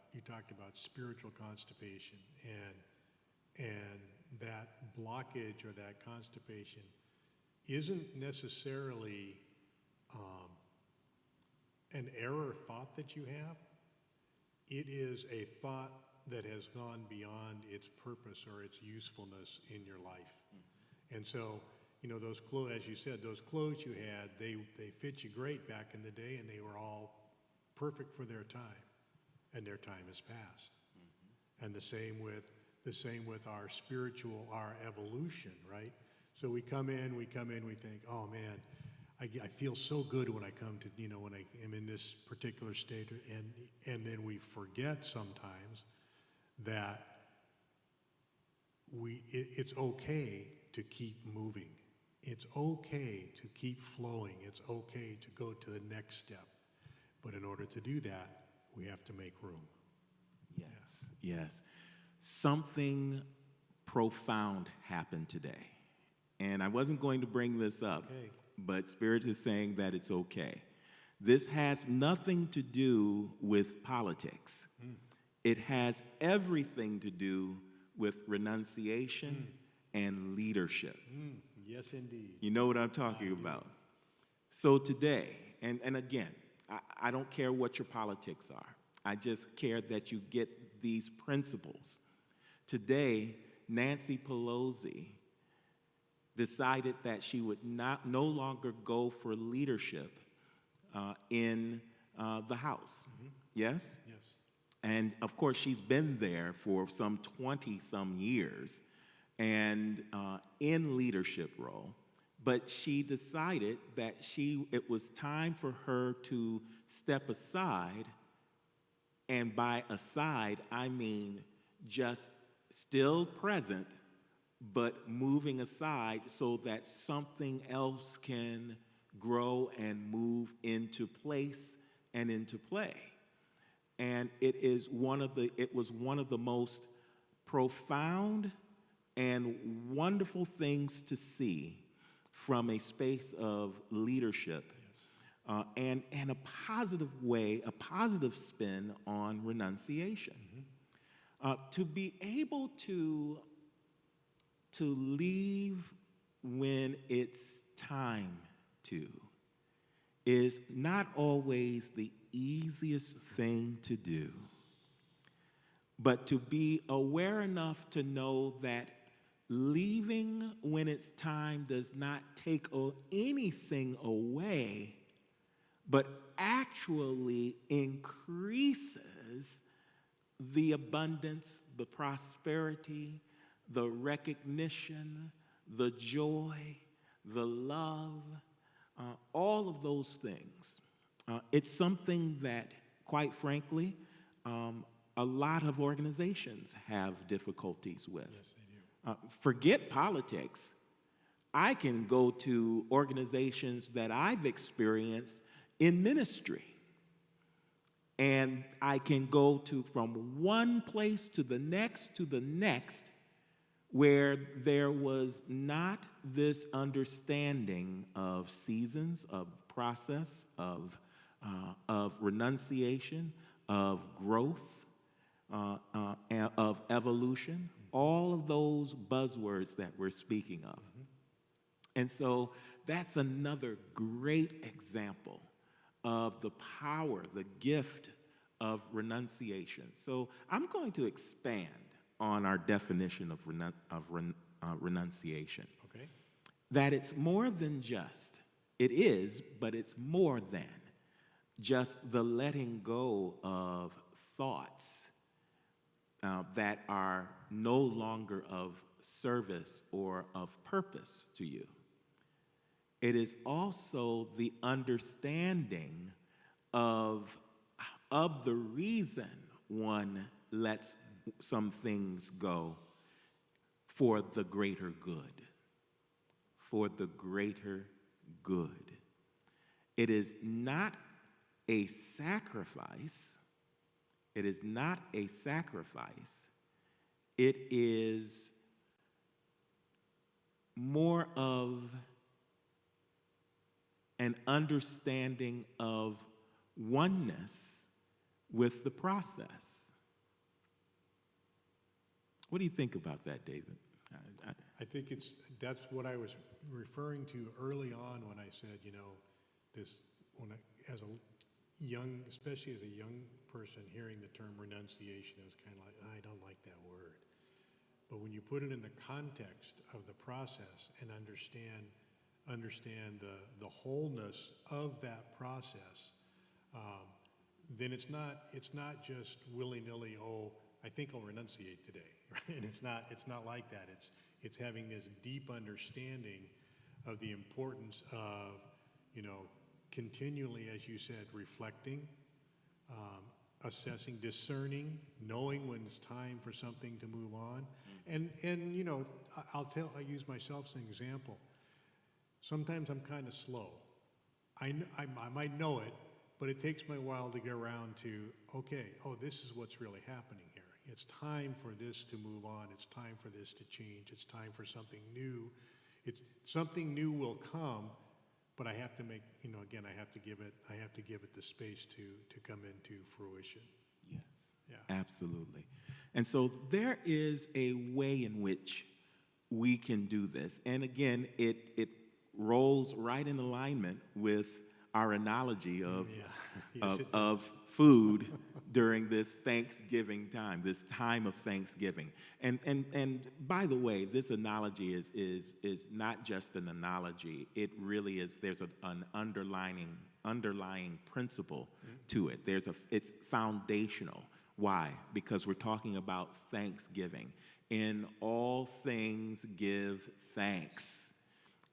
spiritual constipation, and that blockage or that constipation isn't necessarily an error thought that you have. It is a thought that has gone beyond its purpose or its usefulness in your life. And so, you know, those clothes, as you said, those clothes you had, they fit you great back in the day, and they were all perfect for their time, and their time has passed. And the same with our spiritual, our evolution, right? So we come in, we think, oh man, I feel so good when I come to, you know, when I am in this particular state, and then we forget sometimes that it's okay to keep moving. It's okay to keep flowing. It's okay to go to the next step. But in order to do that, we have to make room. Yes, yes. Something profound happened today. And I wasn't going to bring this up, but Spirit is saying that it's okay. This has nothing to do with politics. It has everything to do with renunciation and leadership. Yes, indeed. You know what I'm talking about. So today, and again, I don't care what your politics are. I just care that you get these principles. Today, Nancy Pelosi decided that she would no longer go for leadership in the House. Yes? Yes. And of course, she's been there for some 20-some years and in leadership role. But she decided that it was time for her to step aside. And by aside, I mean just still present, but moving aside so that something else can grow and move into place and into play. And it was one of the most profound and wonderful things to see from a space of leadership. Yes. And a positive way, a positive spin on renunciation. To be able to leave when it's time to is not always the easiest thing to do. But to be aware enough to know that leaving when it's time does not take anything away, but actually increases the abundance, the prosperity, the recognition, the joy, the love, all of those things. It's something that, quite frankly, a lot of organizations have difficulties with. Yes, they do. Forget politics. I can go to organizations that I've experienced in ministry. And I can go to from one place to the next where there was not this understanding of seasons, of process, of renunciation, of growth, of evolution, all of those buzzwords that we're speaking of. And so that's another great example of the power, the gift of renunciation. So I'm going to expand on our definition of renunciation. Okay. That it's more than just, it is, but it's more than just the letting go of thoughts that are no longer of service or of purpose to you. It is also the understanding of the reason one lets some things go for the greater good. For the greater good. It is not a sacrifice. It is not a sacrifice. It is more of an understanding of oneness with the process. What do you think about that, David? I think that's what I was referring to early on when I said, especially as a young person, hearing the term renunciation, it was kind of like, I don't like that word. But when you put it in the context of the process and understand the wholeness of that process, then it's not just willy-nilly, oh, I think I'll renunciate today, right? And it's not like that. It's having this deep understanding of the importance of, continually, as you said, reflecting, assessing, discerning, knowing when it's time for something to move on. And I'll use myself as an example. Sometimes I'm kind of slow. I might know it, but it takes me a while to get around to, okay, this is what's really happening here. It's time for this to move on. It's time for this to change. It's time for something new. Something new will come, but I have to I have to give it the space to come into fruition. Yes, Yeah. absolutely. And so there is a way in which we can do this. And again, it rolls right in alignment with our analogy of, Yeah. Yes, of food during this Thanksgiving time, this time of Thanksgiving. And by the way, this analogy is not just an analogy. It really is, there's an underlying principle to it. It's foundational. Why? Because we're talking about Thanksgiving. In all things give thanks.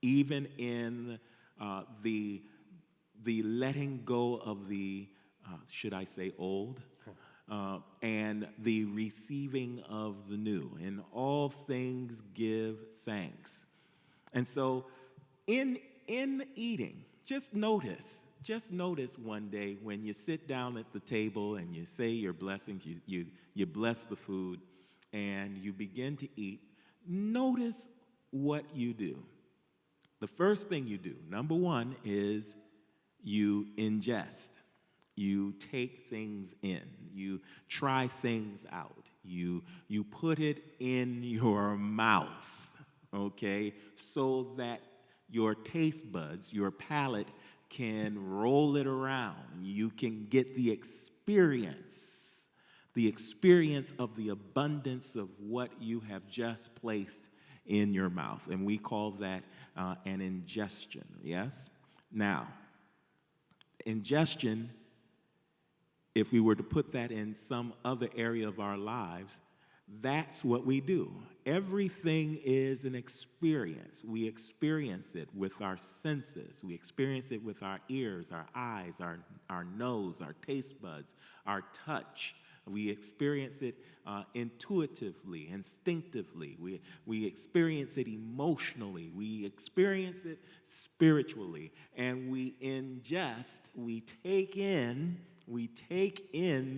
Even in the letting go of the, should I say old, and the receiving of the new. In all things give thanks. And so in eating, just notice one day when you sit down at the table and you say your blessings, you bless the food, and you begin to eat, notice what you do. The first thing you do, number one, is you ingest. You take things in. You try things out. You put it in your mouth, okay, so that your taste buds, your palate, can roll it around. You can get the experience of the abundance of what you have just placed in your mouth. And we call that an ingestion, yes? Now, ingestion, if we were to put that in some other area of our lives, that's what we do. Everything is an experience. We experience it with our senses. We experience it with our ears, our eyes, our nose, our taste buds, our touch. We experience it intuitively, instinctively. We experience it emotionally. We experience it spiritually. And we ingest, we take in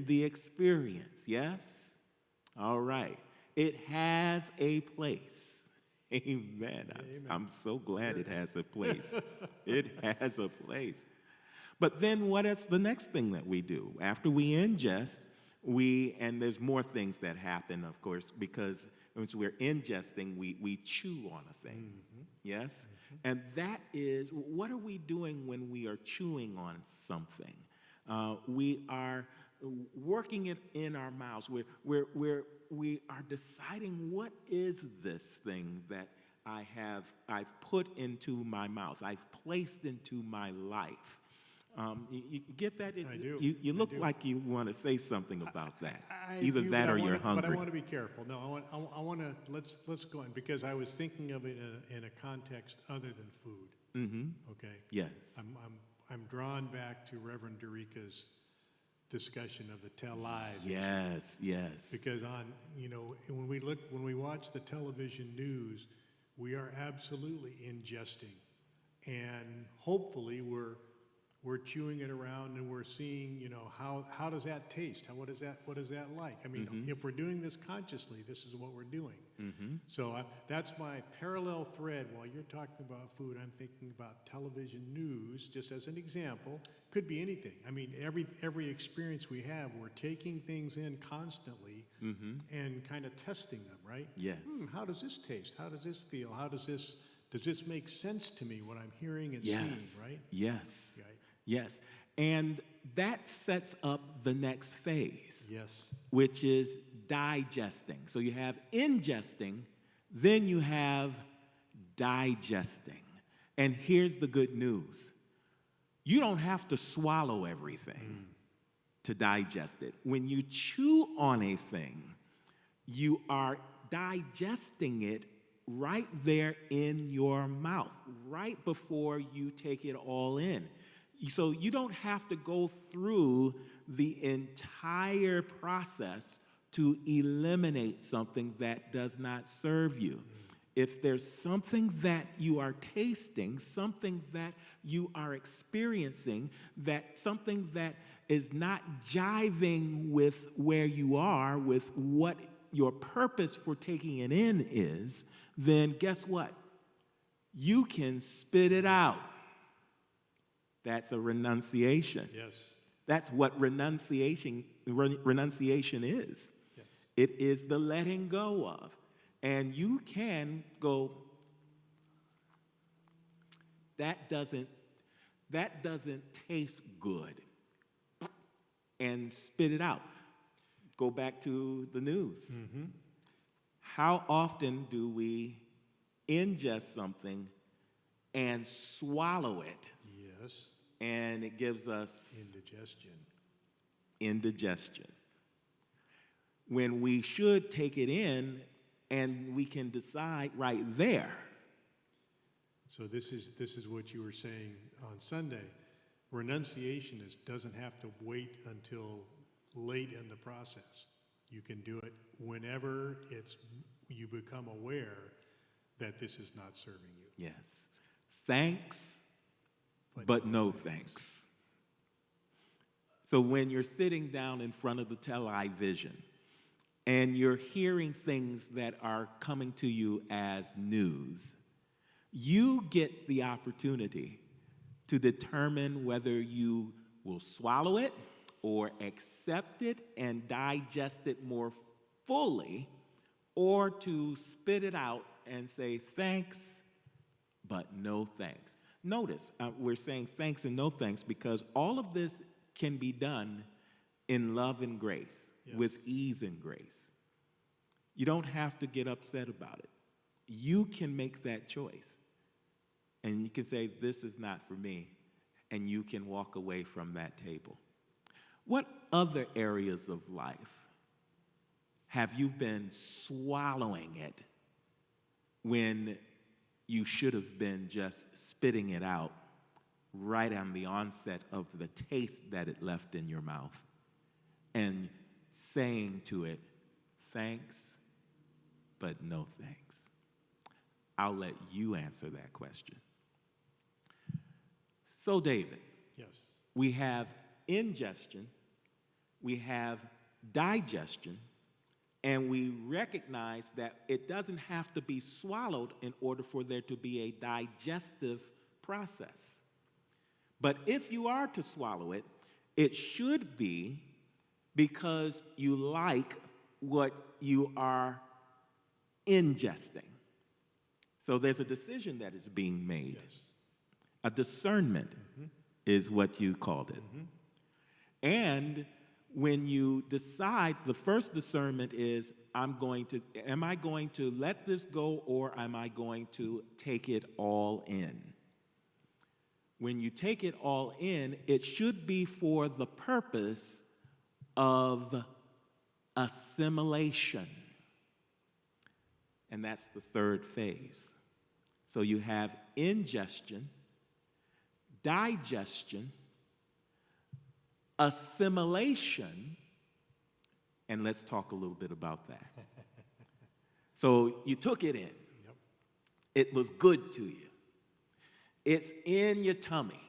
the experience, yes? All right. It has a place. Amen. I'm so glad it has a place. It has a place. But then what is the next thing that we do? After we ingest, and there's more things that happen, of course, because once we're ingesting, we chew on a thing. Yes? And that is, what are we doing when we are chewing on something? We are working it in our mouths. We are deciding, what is this thing that I've put into my mouth, I've placed into my life? You get that? I do. You look like you want to say something about that. Either that or you're hungry. But I want to be careful. No, I want to, let's go in, because I was thinking of it in a context other than food. Okay? Yes. I'm drawn back to Reverend Dorica's discussion of the live. Yes, yes. Because when we watch the television news, we are absolutely ingesting, and hopefully we're chewing it around and we're seeing, how does that taste? What is that like? I mean, if we're doing this consciously, this is what we're doing. So that's my parallel thread. While you're talking about food, I'm thinking about television news, just as an example. Could be anything. I mean, every experience we have, we're taking things in constantly and kind of testing them, right? Yes. How does this taste? How does this feel? Does this make sense to me, what I'm hearing and yes. seeing, right? Yes. Right. Yes. And that sets up the next phase. Yes. Which is digesting. So you have ingesting, then you have digesting. And here's the good news. You don't have to swallow everything to digest it. When you chew on a thing, you are digesting it right there in your mouth, right before you take it all in. So you don't have to go through the entire process to eliminate something that does not serve you. If there's something that you are tasting, something that you are experiencing, something that is not jiving with where you are, with what your purpose for taking it in is, then guess what? You can spit it out. That's a renunciation. Yes. That's what renunciation is. Yes. It is the letting go of. And you can go, that doesn't taste good, and spit it out. Go back to the news. How often do we ingest something and swallow it? Yes. And it gives us indigestion. When we should take it in, and we can decide right there. So this is what you were saying on Sunday. Renunciation doesn't have to wait until late in the process. You can do it whenever you become aware that this is not serving you. Yes. Thanks, but no thanks. So when you're sitting down in front of the television and you're hearing things that are coming to you as news, you get the opportunity to determine whether you will swallow it or accept it and digest it more fully, or to spit it out and say thanks, but no thanks. Notice, we're saying thanks and no thanks because all of this can be done in love and grace, yes. with ease and grace. You don't have to get upset about it. you can make that choice. And you can say, this is not for me. And you can walk away from that table. What other areas of life have you been swallowing it when you should have been just spitting it out right on the onset of the taste that it left in your mouth and saying to it, thanks, but no thanks? I'll let you answer that question. So, David, Yes. we have ingestion, we have digestion, and we recognize that it doesn't have to be swallowed in order for there to be a digestive process. But if you are to swallow it, it should be because you like what you are ingesting. So there's a decision that is being made. Yes. A discernment is what you called it. And when you decide, the first discernment is, am I going to let this go, or am I going to take it all in? When you take it all in, it should be for the purpose of assimilation. And that's the third phase. So you have ingestion, digestion, assimilation, and let's talk a little bit about that. So you took it in. Yep. It was good to you. It's in your tummy.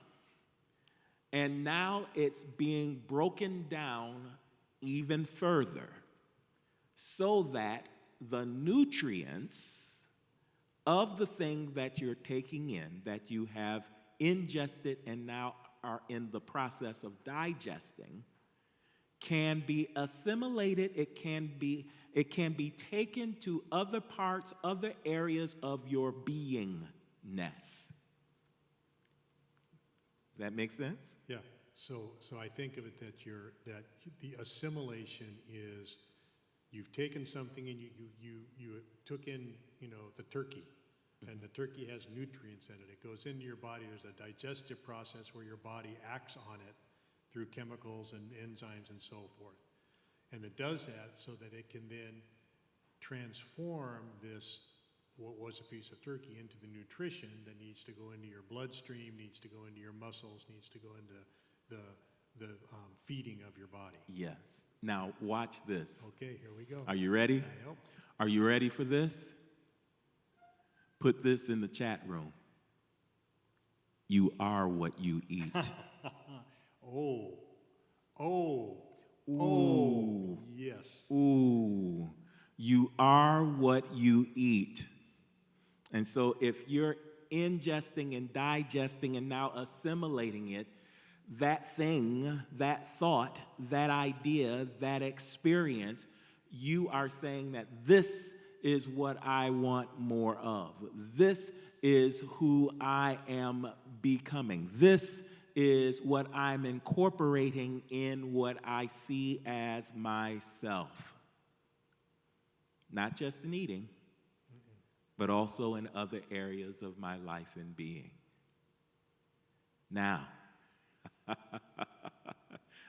And now it's being broken down even further so that the nutrients of the thing that you're taking in, that you have ingested and now are in the process of digesting, can be assimilated. It can be taken to other parts, other areas of your beingness. Does that make sense? Yeah. So I think of it that the assimilation is, you've taken something and you took in, the turkey, and the turkey has nutrients in it. It goes into your body. There's a digestive process where your body acts on it through chemicals and enzymes and so forth. And it does that so that it can then transform this, what was a piece of turkey, into the nutrition that needs to go into your bloodstream, needs to go into your muscles, needs to go into the feeding of your body. Yes. Now watch this. Okay, here we go. Are you ready? I hope. Are you ready for this? Put this in the chat room. You are what you eat. Oh, yes. Ooh, you are what you eat. And so if you're ingesting and digesting and now assimilating it, that thing, that thought, that idea, that experience, you are saying that this is what I want more of. This is who I am becoming. This is what I'm incorporating in what I see as myself. Not just in eating, but also in other areas of my life and being. Now,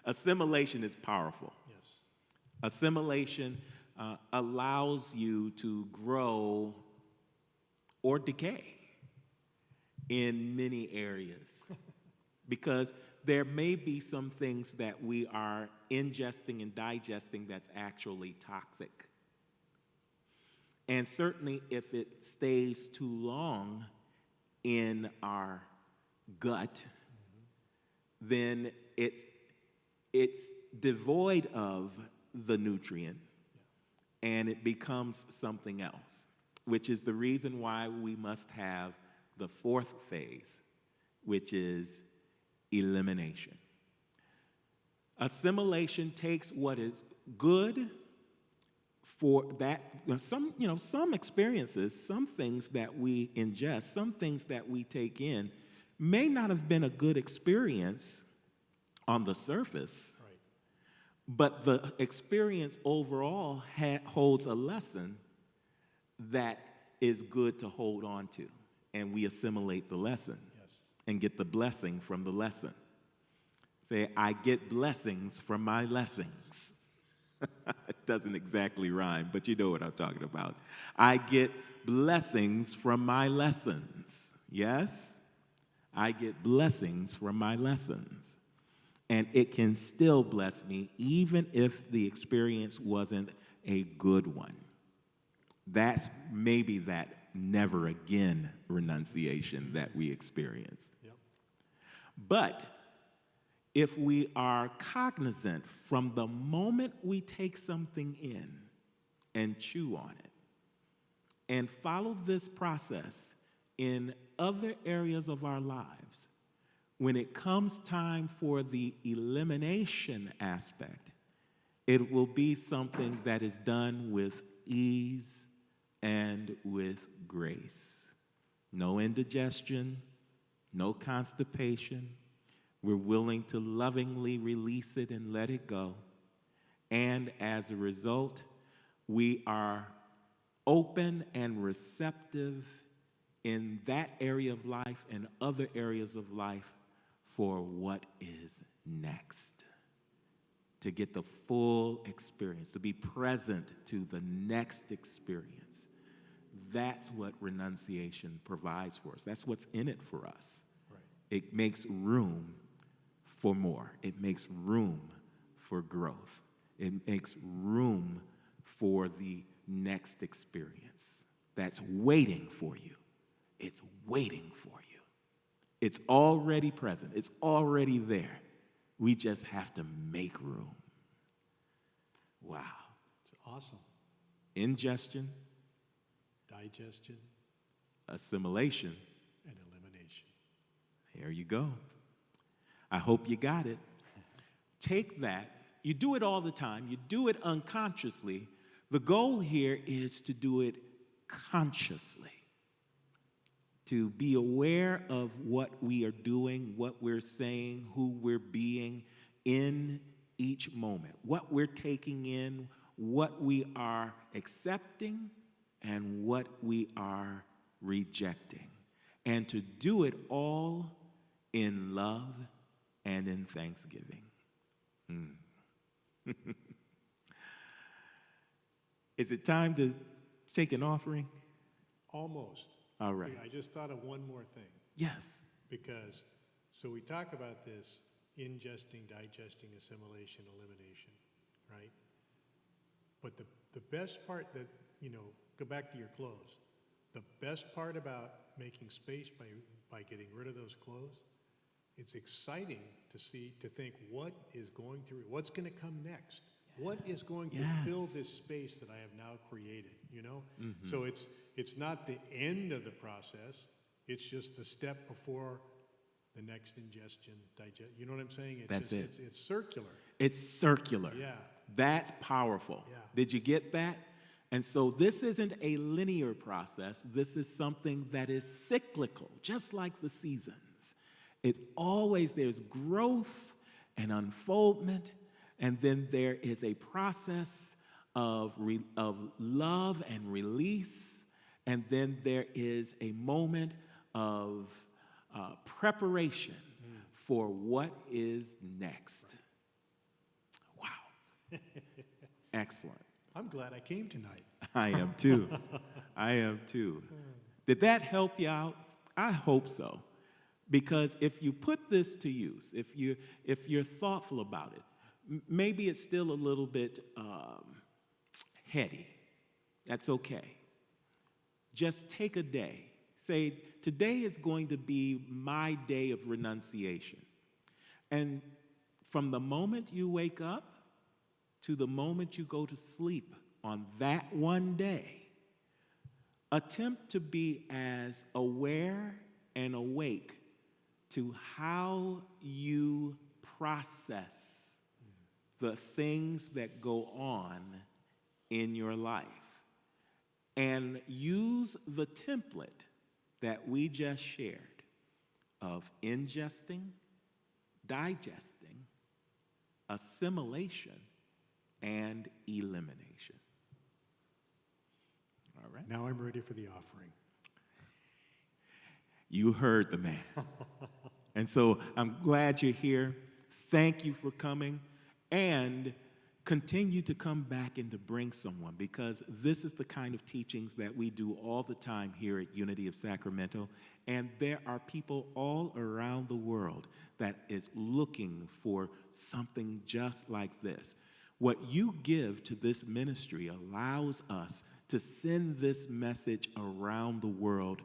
assimilation is powerful. Yes. Assimilation allows you to grow or decay in many areas because there may be some things that we are ingesting and digesting that's actually toxic. And certainly if it stays too long in our gut, then it's devoid of the nutrient, and it becomes something else, which is the reason why we must have the fourth phase, which is elimination. Assimilation takes what is good for that, some experiences, some things that we ingest, some things that we take in may not have been a good experience on the surface. Right. But the experience overall holds a lesson that is good to hold on to, and we assimilate the lesson Yes. and get the blessing from the lesson. Say, I get blessings from my lessons. It doesn't exactly rhyme, but you know what I'm talking about. I get blessings from my lessons. Yes? I get blessings from my lessons. And it can still bless me even if the experience wasn't a good one. That's maybe that never again renunciation that we experience. Yep. But if we are cognizant from the moment we take something in and chew on it and follow this process in other areas of our lives, when it comes time for the elimination aspect, it will be something that is done with ease and with grace. No indigestion, no constipation. We're willing to lovingly release it and let it go. And as a result, we are open and receptive in that area of life and other areas of life for what is next. To get the full experience, to be present to the next experience. That's what renunciation provides for us. That's what's in it for us. Right. It makes room for more. It makes room for growth. It makes room for the next experience that's waiting for you. It's waiting for you. It's already present. It's already there. We just have to make room. Wow. It's awesome. Ingestion, Digestion assimilation. and elimination. There you go. I hope you got it. Take that. You do it all the time. You do it unconsciously. The goal here is to do it consciously. To be aware of what we are doing, what we're saying, who we're being in each moment, what we're taking in, what we are accepting, and what we are rejecting. And to do it all in love and in thanksgiving. Is it time to take an offering? Almost. All right. I just thought of one more thing. Yes. Because, so we talk about this ingesting, digesting, assimilation, elimination, right? But the best part that, go back to your clothes. The best part about making space by getting rid of those clothes, it's exciting to think what's going to come next? What is going to fill this space that I have now created, Mm-hmm. So it's not the end of the process, it's just the step before the next ingestion, digest. You know what I'm saying? That's it. It's circular. It's circular. Yeah. That's powerful. Yeah. Did you get that? And so this isn't a linear process. This is something that is cyclical, just like the seasons. There's growth and unfoldment, and then there is a process of love and release, and then there is a moment of preparation for what is next. Wow. Excellent. I'm glad I came tonight. I am too. I am too. Did that help you out? I hope so. Because if you put this to use, if you're thoughtful about it, maybe it's still a little bit heady. That's okay. Just take a day. Say, today is going to be my day of renunciation. And from the moment you wake up to the moment you go to sleep on that one day, attempt to be as aware and awake to how you process the things that go on in your life. And use the template that we just shared of ingesting, digesting, assimilation, and elimination. All right. right. Now I'm ready for the offering. You heard the man. And so I'm glad you're here. Thank you for coming. And continue to come back and to bring someone, because this is the kind of teachings that we do all the time here at Unity of Sacramento. And there are people all around the world that is looking for something just like this. What you give to this ministry allows us to send this message around the world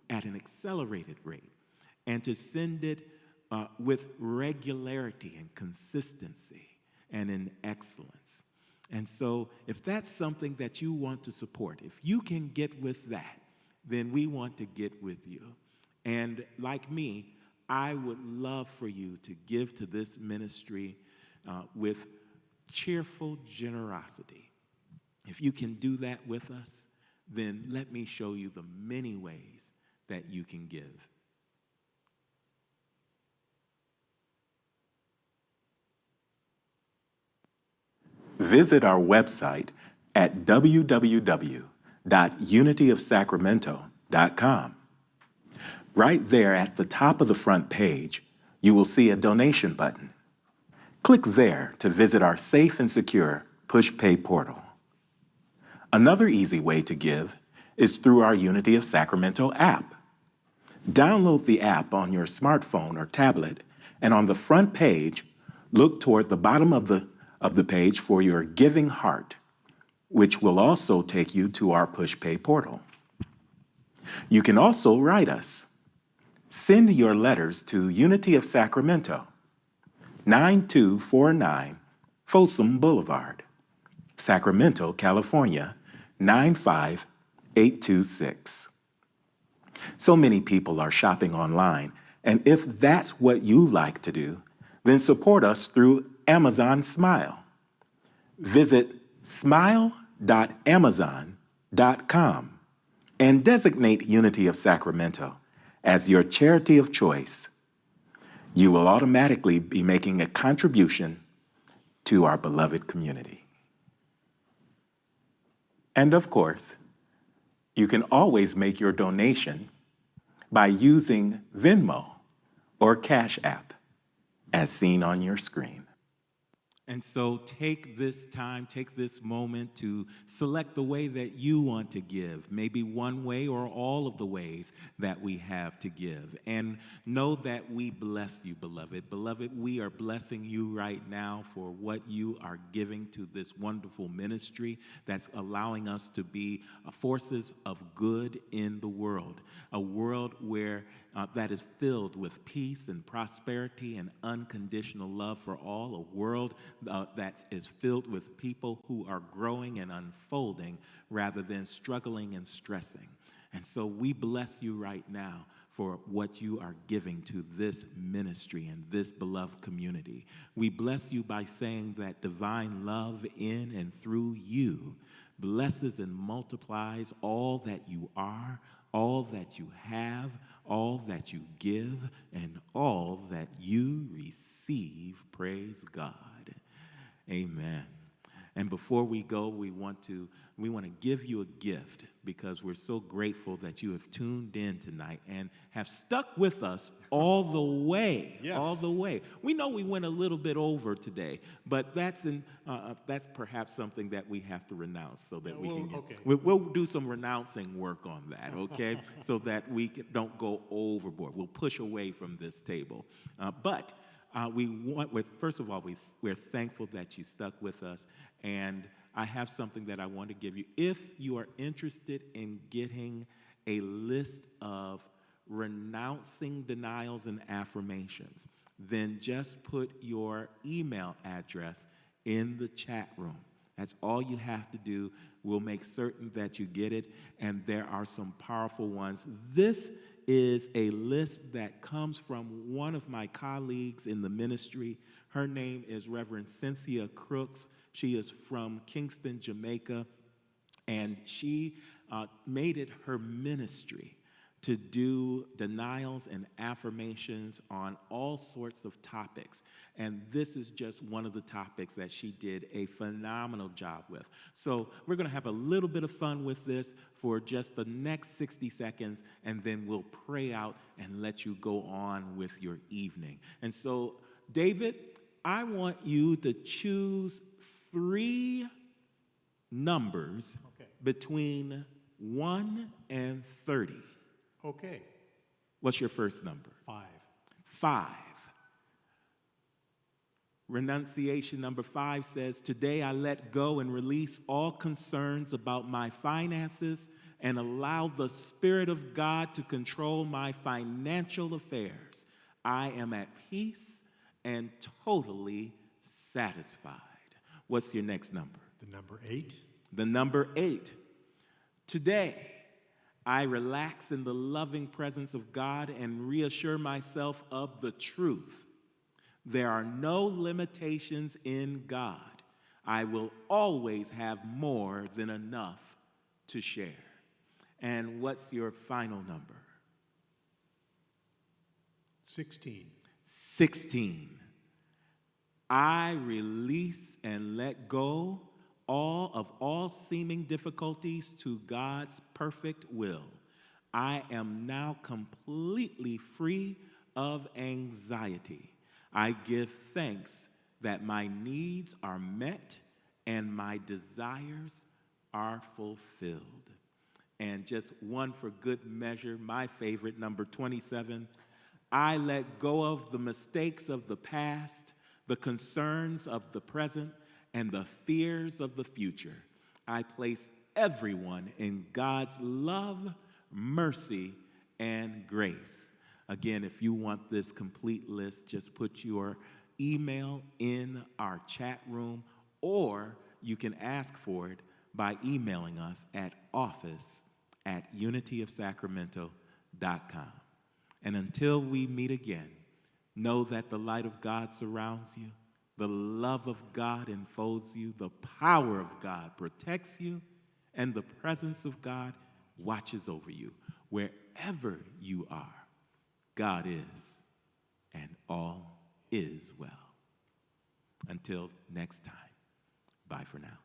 at an accelerated rate, and to send it with regularity and consistency and in excellence. And so if that's something that you want to support, if you can get with that, then we want to get with you. And like me, I would love for you to give to this ministry with cheerful generosity. If you can do that with us, then let me show you the many ways that you can give. Visit our website at www.unityofsacramento.com. Right there at the top of the front page, you will see a donation button. Click there to visit our safe and secure push pay portal. Another easy way to give is through our Unity of Sacramento app. Download the app on your smartphone or tablet, and on the front page, look toward the bottom of the page for your giving heart, which will also take you to our push pay portal. You can also write us. Send your letters to Unity of Sacramento, 9249 Folsom Boulevard, Sacramento, California, 95826. So many people are shopping online, and if that's what you like to do, then support us through Amazon Smile. Visit smile.amazon.com and designate Unity of Sacramento as your charity of choice. You will automatically be making a contribution to our beloved community. And of course, you can always make your donation by using Venmo or Cash App, as seen on your screen. And so take this time, take this moment to select the way that you want to give, maybe one way or all of the ways that we have to give. And know that we bless you, beloved. Beloved, we are blessing you right now for what you are giving to this wonderful ministry that's allowing us to be forces of good in the world, a world where that is filled with peace and prosperity and unconditional love for all, a world that is filled with people who are growing and unfolding rather than struggling and stressing. And so we bless you right now for what you are giving to this ministry and this beloved community. We bless you by saying that divine love in and through you blesses and multiplies all that you are, all that you have, all that you give, and all that you receive. Praise God. Amen. And before we go, we want to give you a gift, because we're so grateful that you have tuned in tonight and have stuck with us all the way. Yes. All the way. We know we went a little bit over today, but that's perhaps something that we have to renounce, so that we'll do some renouncing work on that, okay? So that we don't go overboard. We'll push away from this table. First of all, we're thankful that you stuck with us, and I have something that I want to give you. If you are interested in getting a list of renouncing denials and affirmations, then just put your email address in the chat room. That's all you have to do. We'll make certain that you get it, and there are some powerful ones. This is a list that comes from one of my colleagues in the ministry. Her name is Reverend Cynthia Crooks. She is from Kingston, Jamaica, and she made it her ministry to do denials and affirmations on all sorts of topics. And this is just one of the topics that she did a phenomenal job with. So we're going to have a little bit of fun with this for just the next 60 seconds, and then we'll pray out and let you go on with your evening. And so, David, I want you to choose 3 numbers between 1 and 30. Okay. What's your first number? 5. 5. Renunciation number 5 says, today I let go and release all concerns about my finances and allow the Spirit of God to control my financial affairs. I am at peace and totally satisfied. What's your next number? The number 8. The number 8. Today, I relax in the loving presence of God and reassure myself of the truth. There are no limitations in God. I will always have more than enough to share. And what's your final number? 16. 16. I release and let go of all seeming difficulties to God's perfect will. I am now completely free of anxiety. I give thanks that my needs are met and my desires are fulfilled. And just one for good measure, my favorite, number 27, I let go of the mistakes of the past, the concerns of the present, and the fears of the future. I place everyone in God's love, mercy, and grace. Again, if you want this complete list, just put your email in our chat room, or you can ask for it by emailing us at office@unityofsacramento.com. And until we meet again, know that the light of God surrounds you, the love of God enfolds you, the power of God protects you, and the presence of God watches over you. Wherever you are, God is, and all is well. Until next time, bye for now.